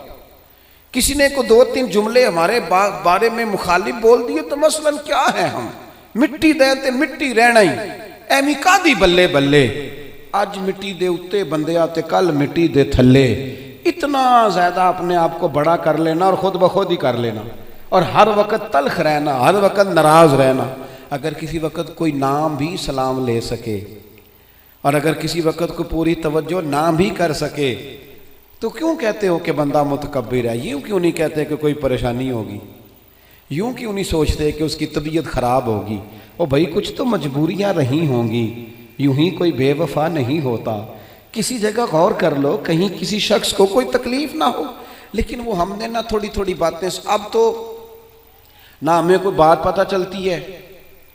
کسی نے کو 2-3 جملے ہمارے بارے میں مخالف بول دیے تو مثلاً کیا ہے؟ ہم مٹی دے تے مٹی رہنا ہی ایمی کادی بلے بلے، اج مٹی دے اتے بندیا تے کل مٹی دے تھلے۔ اتنا زیادہ اپنے آپ کو بڑا کر لینا اور خود بخود ہی کر لینا، اور ہر وقت تلخ رہنا، ہر وقت ناراض رہنا۔ اگر کسی وقت کوئی نام بھی سلام لے سکے اور اگر کسی وقت کو پوری توجہ نہ بھی کر سکے تو کیوں کہتے ہو کہ بندہ متکبر ہے؟ یوں کیوں نہیں کہتے کہ کوئی پریشانی ہوگی؟ یوں کیوں نہیں سوچتے کہ اس کی طبیعت خراب ہوگی؟ او بھائی کچھ تو مجبوریاں رہی ہوں گی، یوں ہی کوئی بے وفا نہیں ہوتا۔ کسی جگہ غور کر لو، کہیں کسی شخص کو کوئی تکلیف نہ ہو، لیکن وہ ہم نے نہ تھوڑی تھوڑی باتیں، اب تو نہ ہمیں کوئی بات پتہ چلتی ہے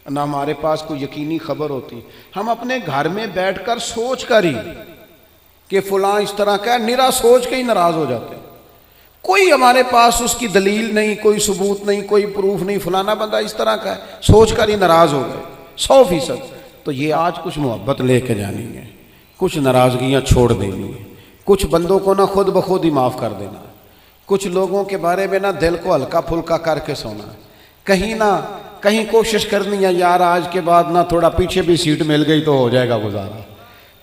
نہ ہمارے پاس کوئی یقینی خبر ہوتی، ہم اپنے گھر میں بیٹھ کر سوچ کر ہی کہ فلاں اس طرح کا ہے، نرا سوچ کے ہی ناراض ہو جاتے ہیں۔ کوئی ہمارے پاس اس کی دلیل نہیں، کوئی ثبوت نہیں، کوئی پروف نہیں، فلانا بندہ اس طرح کا ہے، سوچ کر ہی ناراض ہو گئے 100%۔ تو یہ آج کچھ محبت لے کے جانی ہے، کچھ ناراضگیاں چھوڑ دینی ہے، کچھ بندوں کو نہ خود بخود ہی معاف کر دینا ہے، کچھ لوگوں کے بارے میں نہ دل کو ہلکا پھلکا کر کے سونا ہے، کہیں نہ کہیں کوشش کرنی ہے یار آج کے بعد نہ تھوڑا پیچھے بھی سیٹ مل گئی تو ہو جائے گا گزارا،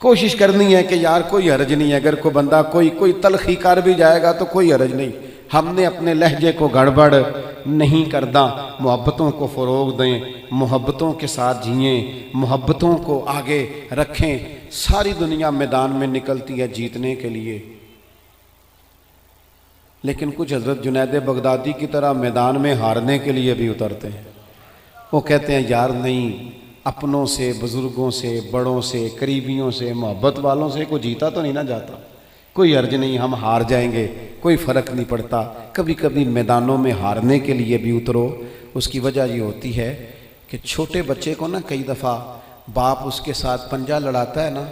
کوشش کرنی ہے کہ یار کوئی حرج نہیں ہے، اگر کوئی بندہ کوئی تلخی کر بھی جائے گا تو کوئی حرج نہیں، ہم نے اپنے لہجے کو گڑبڑ نہیں کرنا، محبتوں کو فروغ دیں، محبتوں کے ساتھ جئیں، محبتوں کو آگے رکھیں۔ ساری دنیا میدان میں نکلتی ہے جیتنے کے لیے، لیکن کچھ حضرت جنید بغدادی کی طرح میدان میں ہارنے کے لیے بھی اترتے ہیں۔ وہ کہتے ہیں یار نہیں، اپنوں سے، بزرگوں سے، بڑوں سے، قریبیوں سے، محبت والوں سے کوئی جیتا تو نہیں نہ جاتا، کوئی عرض نہیں، ہم ہار جائیں گے، کوئی فرق نہیں پڑتا۔ کبھی کبھی میدانوں میں ہارنے کے لیے بھی اترو۔ اس کی وجہ یہ ہوتی ہے کہ چھوٹے بچے کو نا کئی دفعہ باپ اس کے ساتھ پنجہ لڑاتا ہے نا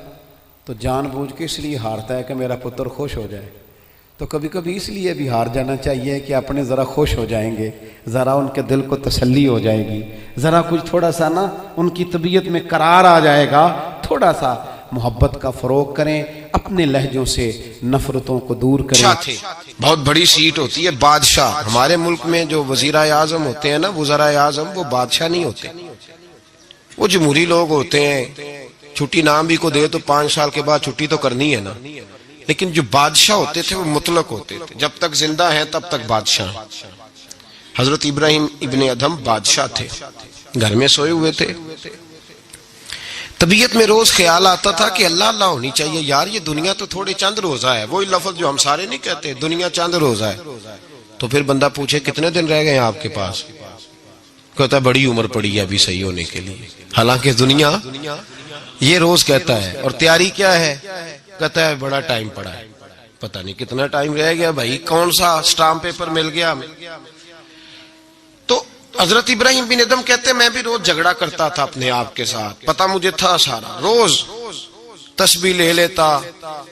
تو جان بوجھ کے اس لیے ہارتا ہے کہ میرا پتر خوش ہو جائے، تو کبھی کبھی اس لیے بھی ہار جانا چاہیے کہ اپنے ذرا خوش ہو جائیں گے، ذرا ان کے دل کو تسلی ہو جائے گی، ذرا کچھ تھوڑا سا نا ان کی طبیعت میں قرار آ جائے گا۔ تھوڑا سا محبت کا فروغ کریں، اپنے لہجوں سے نفرتوں کو دور کریں۔ بہت بڑی سیٹ ہوتی ہے بادشاہ۔ ہمارے ملک میں جو وزیر اعظم ہوتے ہیں نا، وزراء اعظم، وہ بادشاہ نہیں ہوتے، وہ جمہوری لوگ ہوتے ہیں۔ چھٹی نام بھی کو دے تو 5 سال کے بعد چھٹی تو کرنی ہے نا، لیکن جو بادشاہ ہوتے تھے وہ مطلق ہوتے تھے، جب تک زندہ ہیں تب تک بادشاہ. حضرت ابراہیم ابن ادھم بادشاہ تھے، گھر میں سوئے ہوئے تھے. طبیعت میں روز خیال آتا تھا کہ اللہ اللہ ہونی چاہیے یار، یہ دنیا تو تھوڑے چند روزہ ہے. وہی لفظ جو ہم سارے نہیں کہتے، دنیا چند روزہ ہے. تو پھر بندہ پوچھے کتنے دن رہ گئے ہیں آپ کے پاس؟ کہتا ہے بڑی عمر پڑی ہے ابھی صحیح ہونے کے لیے. حالانکہ دنیا یہ روز کہتا ہے، اور تیاری کیا ہے؟ کہتا ہے بڑا ٹائم پڑا ہے. پتہ نہیں کتنا ٹائم رہ گیا بھائی، کون سا سٹامپ پیپر مل گیا ہمیں. تو حضرت ابراہیم بن ادھم کہتے ہیں میں بھی روز جھگڑا کرتا تھا اپنے آپ کے ساتھ، پتہ مجھے تھا سارا. روز تسبیح لے لیتا،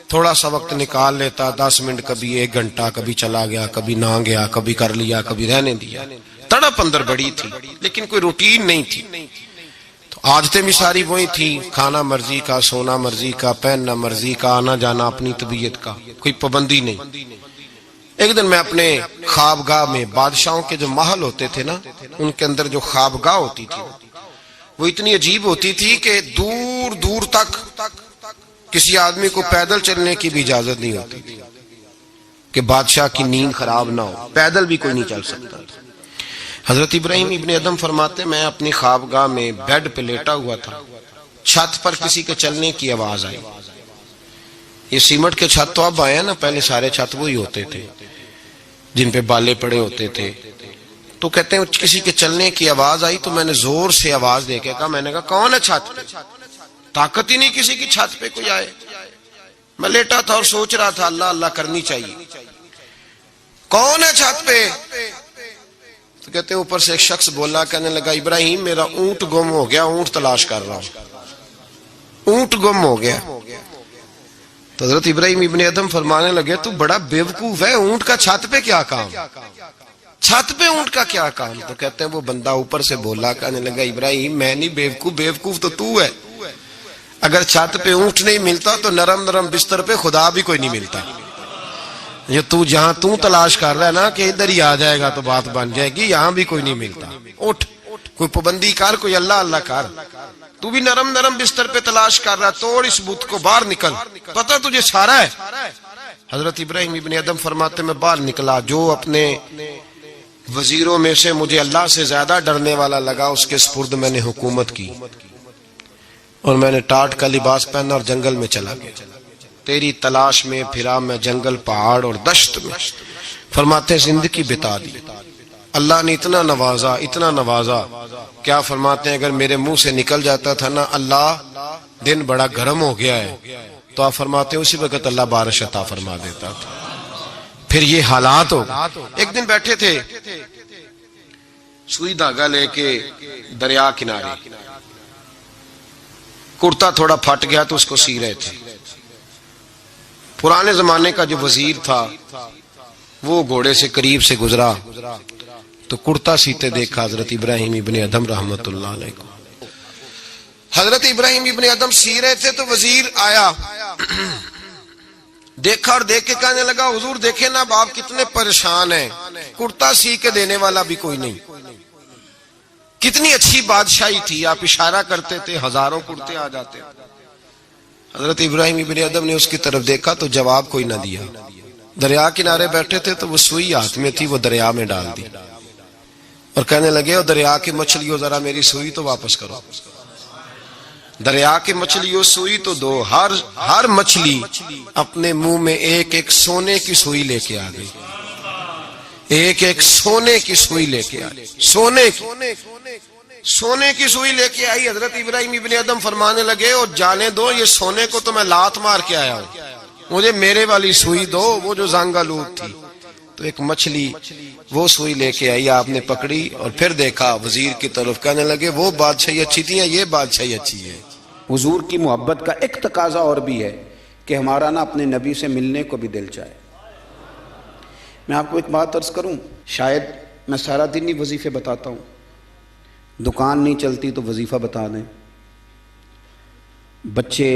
تھوڑا سا وقت نکال لیتا، 10 منٹ، کبھی 1 گھنٹہ، کبھی چلا گیا، کبھی نہ گیا، کبھی کر لیا، کبھی رہنے دیا. تڑپ اندر بڑی تھی لیکن کوئی روٹین نہیں تھی. تو عادتیں بھی ساری وہی تھی، کھانا مرضی کا، سونا مرضی کا، پہننا مرضی کا، آنا جانا اپنی طبیعت کا، کوئی پابندی نہیں. ایک دن میں اپنے خوابگاہ میں، بادشاہوں کے جو محل ہوتے تھے نا ان کے اندر جو خوابگاہ ہوتی تھی وہ اتنی عجیب ہوتی تھی کہ دور دور تک کسی آدمی کو پیدل چلنے کی بھی اجازت نہیں ہوتی تھی کہ بادشاہ کی نیند خراب نہ ہو. پیدل بھی کوئی نہیں چل سکتا تھا. حضرت ابراہیم ابن ادھم فرماتے میں اپنی خوابگاہ میں بیڈ پہ لیٹا ہوا تھا، چھت پر کسی کے چلنے کی آواز آئی. یہ سیمنٹ کے چھت تو اب آئے ہیں نا، پہلے سارے چھت وہی ہوتے تھے جن پہ بالے پڑے ہوتے تھے. تو کہتے ہیں کسی کے چلنے کی آواز آئی تو میں نے زور سے آواز دے کے کہا، میں نے کہا کون ہے چھت پہ؟ طاقت ہی نہیں کسی کی چھت پہ کوئی آئے. میں لیٹا تھا اور سوچ رہا تھا اللہ اللہ کرنی چاہیے. کون ہے چھت پہ؟ تو کہتے ہیں اوپر سے ایک شخص بولا، کہنے لگا ابراہیم میرا اونٹ گم ہو گیا، اونٹ تلاش کر رہا ہوں، اونٹ گم ہو گیا. تو حضرت ابراہیم ابن ادھم فرمانے لگے تو بڑا بیوقوف ہے، اونٹ کا چھت پہ کیا کام؟ چھت پہ اونٹ کا کیا کام؟ تو کہتے ہیں وہ بندہ اوپر سے بولا، کہنے لگا ابراہیم میں نہیں بیوقوف، بیوقوف تو ہے. اگر چھت پہ اونٹ نہیں ملتا تو نرم نرم بستر پہ خدا بھی کوئی نہیں ملتا. یہ تو جہاں تو تلاش کر رہا ہے نا کہ ادھر ہی آ جائے گا تو بات بن جائے گی، یہاں بھی کوئی نہیں ملتا. اٹھ، کوئی پابندی کر، کوئی اللہ اللہ کر. تو بھی نرم نرم بستر پہ تلاش کر رہا، توڑ اس بت کو، باہر نکل، پتہ تجھے سارا ہے. حضرت ابراہیم ابن ادھم فرماتے میں باہر نکلا، جو اپنے وزیروں میں سے مجھے اللہ سے زیادہ ڈرنے والا لگا اس کے سپرد میں نے حکومت کی، اور میں نے ٹاٹ کا لباس پہنا اور جنگل میں چلا گیا. تیری تلاش میں پھرا میں جنگل، پہاڑ اور دشت میں. فرماتے زندگی بتا دی. اللہ نے اتنا نوازا، اتنا نوازا، کیا فرماتے ہیں اگر میرے منہ سے نکل جاتا تھا نا اللہ دن بڑا گرم ہو گیا ہے، تو آپ فرماتے ہیں اسی وقت اللہ بارش عطا فرما دیتا تھا. پھر یہ حالات ہو. ایک دن بیٹھے تھے سوئی دھاگا لے کے دریا کنارے، کرتا تھوڑا پھٹ گیا تو اس کو سی رہے تھے. پرانے زمانے کا جو وزیر تھا وہ گھوڑے سے قریب سے گزرا تو کرتا سیتے دیکھا حضرت ابراہیم ابن ادھم رحمت اللہ علیہ کو. حضرت ابراہیم ابن ادھم سی رہے تھے تو وزیر آیا، دیکھا اور دیکھ کے کہنے لگا حضور دیکھیں نا اب آپ کتنے پریشان ہیں، کرتا سی کے دینے والا بھی کوئی نہیں. کتنی اچھی بادشاہی تھی، آپ اشارہ کرتے تھے ہزاروں کرتے آ جاتے. حضرت ابراہیم ابن ادھم نے اس کی طرف دیکھا تو جواب کوئی نہ دیا. دریا کنارے بیٹھے تھے تو وہ سوئی ہاتھ میں تھی، وہ دریا میں ڈال دی اور کہنے لگے او دریا کی مچھلیوں ذرا میری سوئی تو واپس کرو. دریا کی مچھلیوں سوئی تو دو. ہر مچھلی اپنے منہ میں ایک ایک سونے کی سوئی لے کے آ گئی، ایک ایک سونے کی سوئی لے کے آئی، سونے کی سوئی لے کے آئی. حضرت ابراہیم ابن ادھم فرمانے لگے اور جانے دو یہ سونے کو تو میں لات مار کے آیا ہوں، مجھے میرے والی سوئی دو، وہ جو زانگا لوٹ تھی. تو ایک مچھلی وہ سوئی لے کے آئی، آپ نے پکڑی اور پھر دیکھا وزیر کی طرف، کہنے لگے وہ بادشاہی اچھی تھی یہ بادشاہی اچھی ہے. حضور کی محبت کا ایک تقاضا اور بھی ہے کہ ہمارا نا اپنے نبی سے ملنے کو بھی دل چاہے. میں آپ کو ایک بات عرض کروں، شاید میں سارا دن ہی وظیفے بتاتا ہوں، دکان نہیں چلتی تو وظیفہ بتا دیں، بچے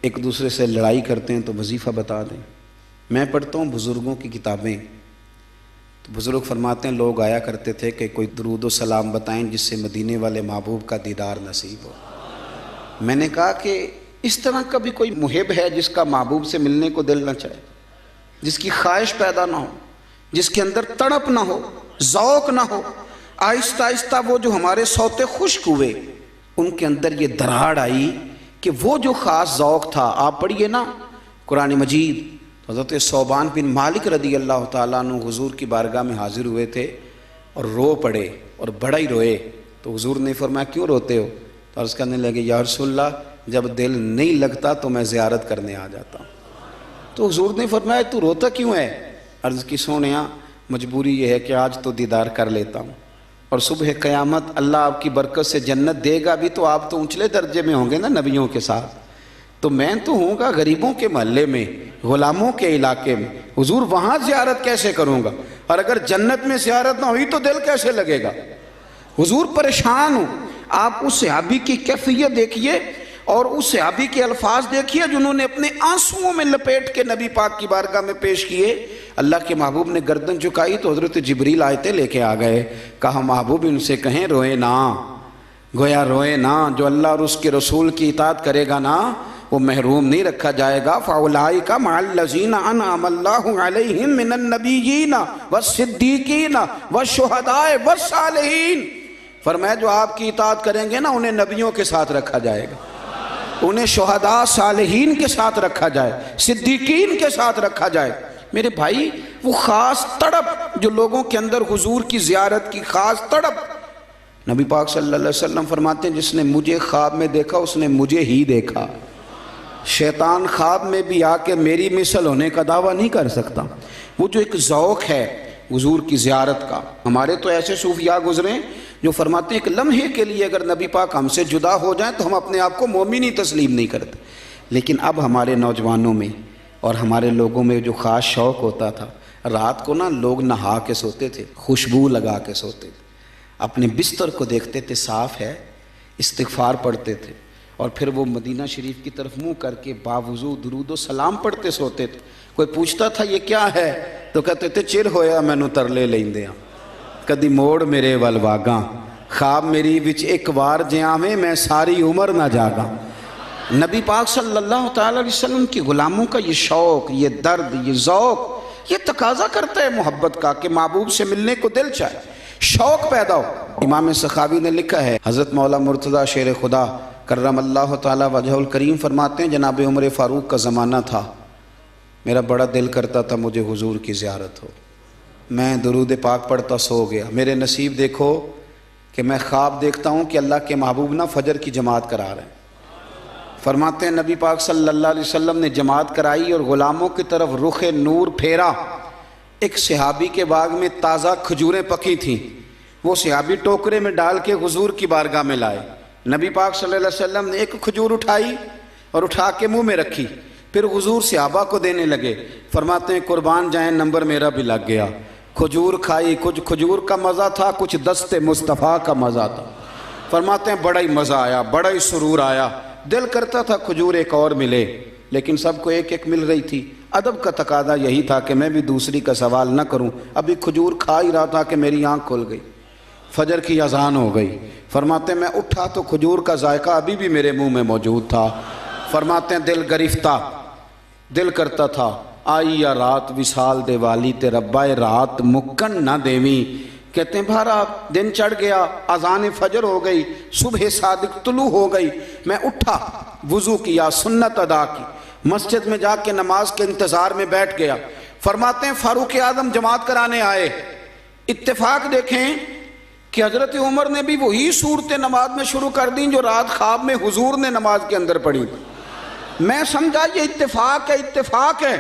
ایک دوسرے سے لڑائی کرتے ہیں تو وظیفہ بتا دیں. میں پڑھتا ہوں بزرگوں کی کتابیں تو بزرگ فرماتے ہیں لوگ آیا کرتے تھے کہ کوئی درود و سلام بتائیں جس سے مدینے والے محبوب کا دیدار نصیب ہو. میں نے کہا کہ اس طرح کا بھی کوئی محب ہے جس کا محبوب سے ملنے کو دل نہ چاہے، جس کی خواہش پیدا نہ ہو، جس کے اندر تڑپ نہ ہو، ذوق نہ ہو؟ آہستہ آہستہ وہ جو ہمارے سوتے خشک ہوئے ان کے اندر یہ دراڑ آئی کہ وہ جو خاص ذوق تھا، آپ پڑھیے نا قرآن مجید، حضرت صوبان بن مالک رضی اللہ تعالیٰ عنہ حضور کی بارگاہ میں حاضر ہوئے تھے اور رو پڑے اور بڑا ہی روئے، تو حضور نے فرمایا کیوں روتے ہو؟ تو عرض کرنے لگے یا رسول اللہ جب دل نہیں لگتا تو میں زیارت کرنے آ جاتا ہوں۔ تو حضور نے فرمایا تو روتا کیوں ہے؟ عرض کی سونیا مجبوری یہ ہے کہ آج تو دیدار کر لیتا ہوں، اور صبح قیامت اللہ آپ کی برکت سے جنت دے گا بھی تو آپ تو اونچلے درجے میں ہوں گے نا نبیوں کے ساتھ، تو میں تو ہوں گا غریبوں کے محلے میں، غلاموں کے علاقے میں، حضور وہاں زیارت کیسے کروں گا؟ اور اگر جنت میں زیارت نہ ہوئی تو دل کیسے لگے گا؟ حضور پریشان ہوں۔ آپ اس صحابی کی کیفیت دیکھیے اور اس صحابی کے الفاظ دیکھیے جنہوں نے اپنے آنسوؤں میں لپیٹ کے نبی پاک کی بارگاہ میں پیش کیے۔ اللہ کے محبوب نے گردن جھکائی تو حضرت جبریل آیتیں لے کے آ گئے، کہا محبوب ان سے کہیں روئے نہ، گویا روئے نہ، جو اللہ اور اس کے رسول کی اطاعت کرے گا نا وہ محروم نہیں رکھا جائے گا۔ فَأُولَٰئِکَ مَعَ الَّذِينَ أَنْعَمَ اللَّهُ عَلَيْهِم مِّنَ النَّبِيِّينَ وَالصِّدِّيقِينَ وَالشُّهَدَاءِ وَالصَّالِحِينَ، فرمایا جو آپ کی اطاعت کریں گے نا انہیں نبیوں کے ساتھ رکھا جائے گا، انہیں شہداء صالحین کے ساتھ رکھا جائے، صدیقین کے ساتھ رکھا جائے۔ میرے بھائی وہ خاص تڑپ جو لوگوں کے اندر حضور کی زیارت کی خاص تڑپ، نبی پاک صلی اللہ علیہ وسلم فرماتے ہیں جس نے مجھے خواب میں دیکھا اس نے مجھے ہی دیکھا۔ شیطان خواب میں بھی آ کے میری مثل ہونے کا دعویٰ نہیں کر سکتا۔ وہ جو ایک ذوق ہے حضور کی زیارت کا، ہمارے تو ایسے صوفیاء گزرے جو فرماتے ہیں ایک لمحے کے لیے اگر نبی پاک ہم سے جدا ہو جائیں تو ہم اپنے آپ کو مومن ہی تسلیم نہیں کرتے۔ لیکن اب ہمارے نوجوانوں میں اور ہمارے لوگوں میں جو خاص شوق ہوتا تھا، رات کو نا لوگ نہا کے سوتے تھے، خوشبو لگا کے سوتے تھے، اپنے بستر کو دیکھتے تھے صاف ہے، استغفار پڑھتے تھے، اور پھر وہ مدینہ شریف کی طرف منہ کر کے باوضو درود و سلام پڑھتے سوتے تھے۔ کوئی پوچھتا تھا یہ کیا ہے تو کہتے تھے چر ہویا مینوں ترلے لیندے ہاں، کدی موڑ میرے ول واگاں، خواب میری وچ ایک وار جیاویں میں ساری عمر نہ جاگاں۔ نبی پاک صلی اللہ تعالی علیہ وسلم کی غلاموں کا یہ شوق، یہ درد، یہ ذوق، یہ تقاضا کرتا ہے محبت کا کہ محبوب سے ملنے کو دل چاہے، شوق پیدا ہو۔ امام سخاوی نے لکھا ہے، حضرت مولا مرتضیٰ شیر خدا کرم اللہ تعالی وجہ الکریم فرماتے ہیں جناب عمر فاروق کا زمانہ تھا، میرا بڑا دل کرتا تھا مجھے حضور کی زیارت ہو، میں درود پاک پڑھتا سو گیا، میرے نصیب دیکھو کہ میں خواب دیکھتا ہوں کہ اللہ کے محبوب نا فجر کی جماعت کرا رہے ہیں۔ فرماتے ہیں نبی پاک صلی اللہ علیہ وسلم نے جماعت کرائی اور غلاموں کی طرف رخ نور پھیرا۔ ایک صحابی کے باغ میں تازہ کھجوریں پکی تھیں، وہ صحابی ٹوکرے میں ڈال کے حضور کی بارگاہ میں لائے۔ نبی پاک صلی اللہ علیہ وسلم نے ایک کھجور اٹھائی اور اٹھا کے منہ میں رکھی، پھر حضور صحابہ کو دینے لگے۔ فرماتے ہیں قربان جائیں نمبر میرا بھی لگ گیا، کھجور کھائی، کچھ کھجور کا مزہ تھا، کچھ دست مصطفیٰ کا مزہ تھا۔ فرماتے ہیں بڑا ہی مزہ آیا، بڑا ہی سرور آیا، دل کرتا تھا کھجور ایک اور ملے، لیکن سب کو ایک ایک مل رہی تھی۔ ادب کا تقاضا یہی تھا کہ میں بھی دوسری کا سوال نہ کروں، ابھی کھجور کھا ہی رہا تھا کہ میری آنکھ کھل گئی، فجر کی اذان ہو گئی۔ فرماتے ہیں میں اٹھا تو کھجور کا ذائقہ ابھی بھی میرے منہ میں موجود تھا۔ فرماتے ہیں دل گرفتہ، دل کرتا تھا آئی یا رات وصال دے والی تے ربا رات مکن نہ دیویں۔ کہتے ہیں بھارا دن چڑھ گیا، اذان فجر ہو گئی، صبح صادق طلوع ہو گئی، میں اٹھا، وضو کیا، سنت ادا کی، مسجد میں جا کے نماز کے انتظار میں بیٹھ گیا۔ فرماتے ہیں فاروق اعظم جماعت کرانے آئے، اتفاق دیکھیں کہ حضرت عمر نے بھی وہی صورتیں نماز میں شروع کر دیں جو رات خواب میں حضور نے نماز کے اندر پڑھی۔ میں سمجھا یہ اتفاق ہے، اتفاق ہے،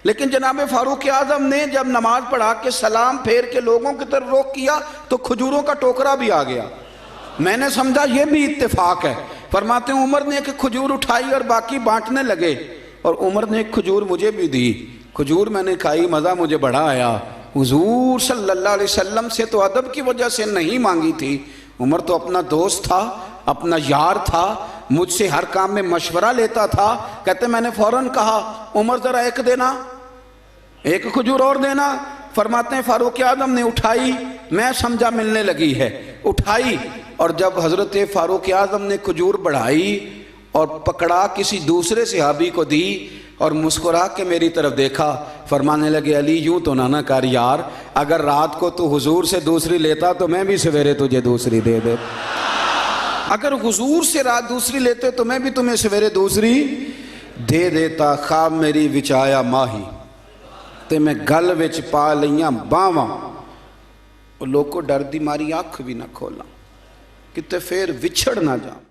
لیکن جناب فاروق اعظم نے جب نماز پڑھا کے سلام پھیر کے لوگوں کی طرف رخ کیا تو کھجوروں کا ٹوکرا بھی آ گیا۔ میں نے سمجھا یہ بھی اتفاق ہے۔ فرماتے ہیں عمر نے ایک کھجور اٹھائی اور باقی بانٹنے لگے، اور عمر نے ایک کھجور مجھے بھی دی، کھجور میں نے کھائی، مزہ مجھے بڑا آیا۔ حضور صلی اللہ علیہ وسلم سے تو ادب کی وجہ سے نہیں مانگی تھی، عمر تو اپنا دوست تھا، اپنا یار تھا، مجھ سے ہر کام میں مشورہ لیتا تھا۔ کہتے میں نے فوراً کہا عمر ذرا ایک دینا، ایک کھجور اور دینا۔ فرماتے ہیں فاروق اعظم نے اٹھائی، میں سمجھا ملنے لگی ہے، اٹھائی، اور جب حضرت فاروق اعظم نے کھجور بڑھائی اور پکڑا کسی دوسرے صحابی کو دی اور مسکرا کے میری طرف دیکھا، فرمانے لگے علی یوں تو نہ کر یار، اگر رات کو تو حضور سے دوسری لیتا تو میں بھی سویرے تجھے دوسری دے دے، اگر حضور سے رات دوسری لیتے تو میں بھی تمہیں سویرے دوسری دے دیتا، خواب میری وچ آیا ماہی تے میں گل وچ پا لیاں باواں، اور لوگ کو ڈر دی ماری آنکھ بھی نہ کھولا کتے پھر وچھڑ نہ جاؤں۔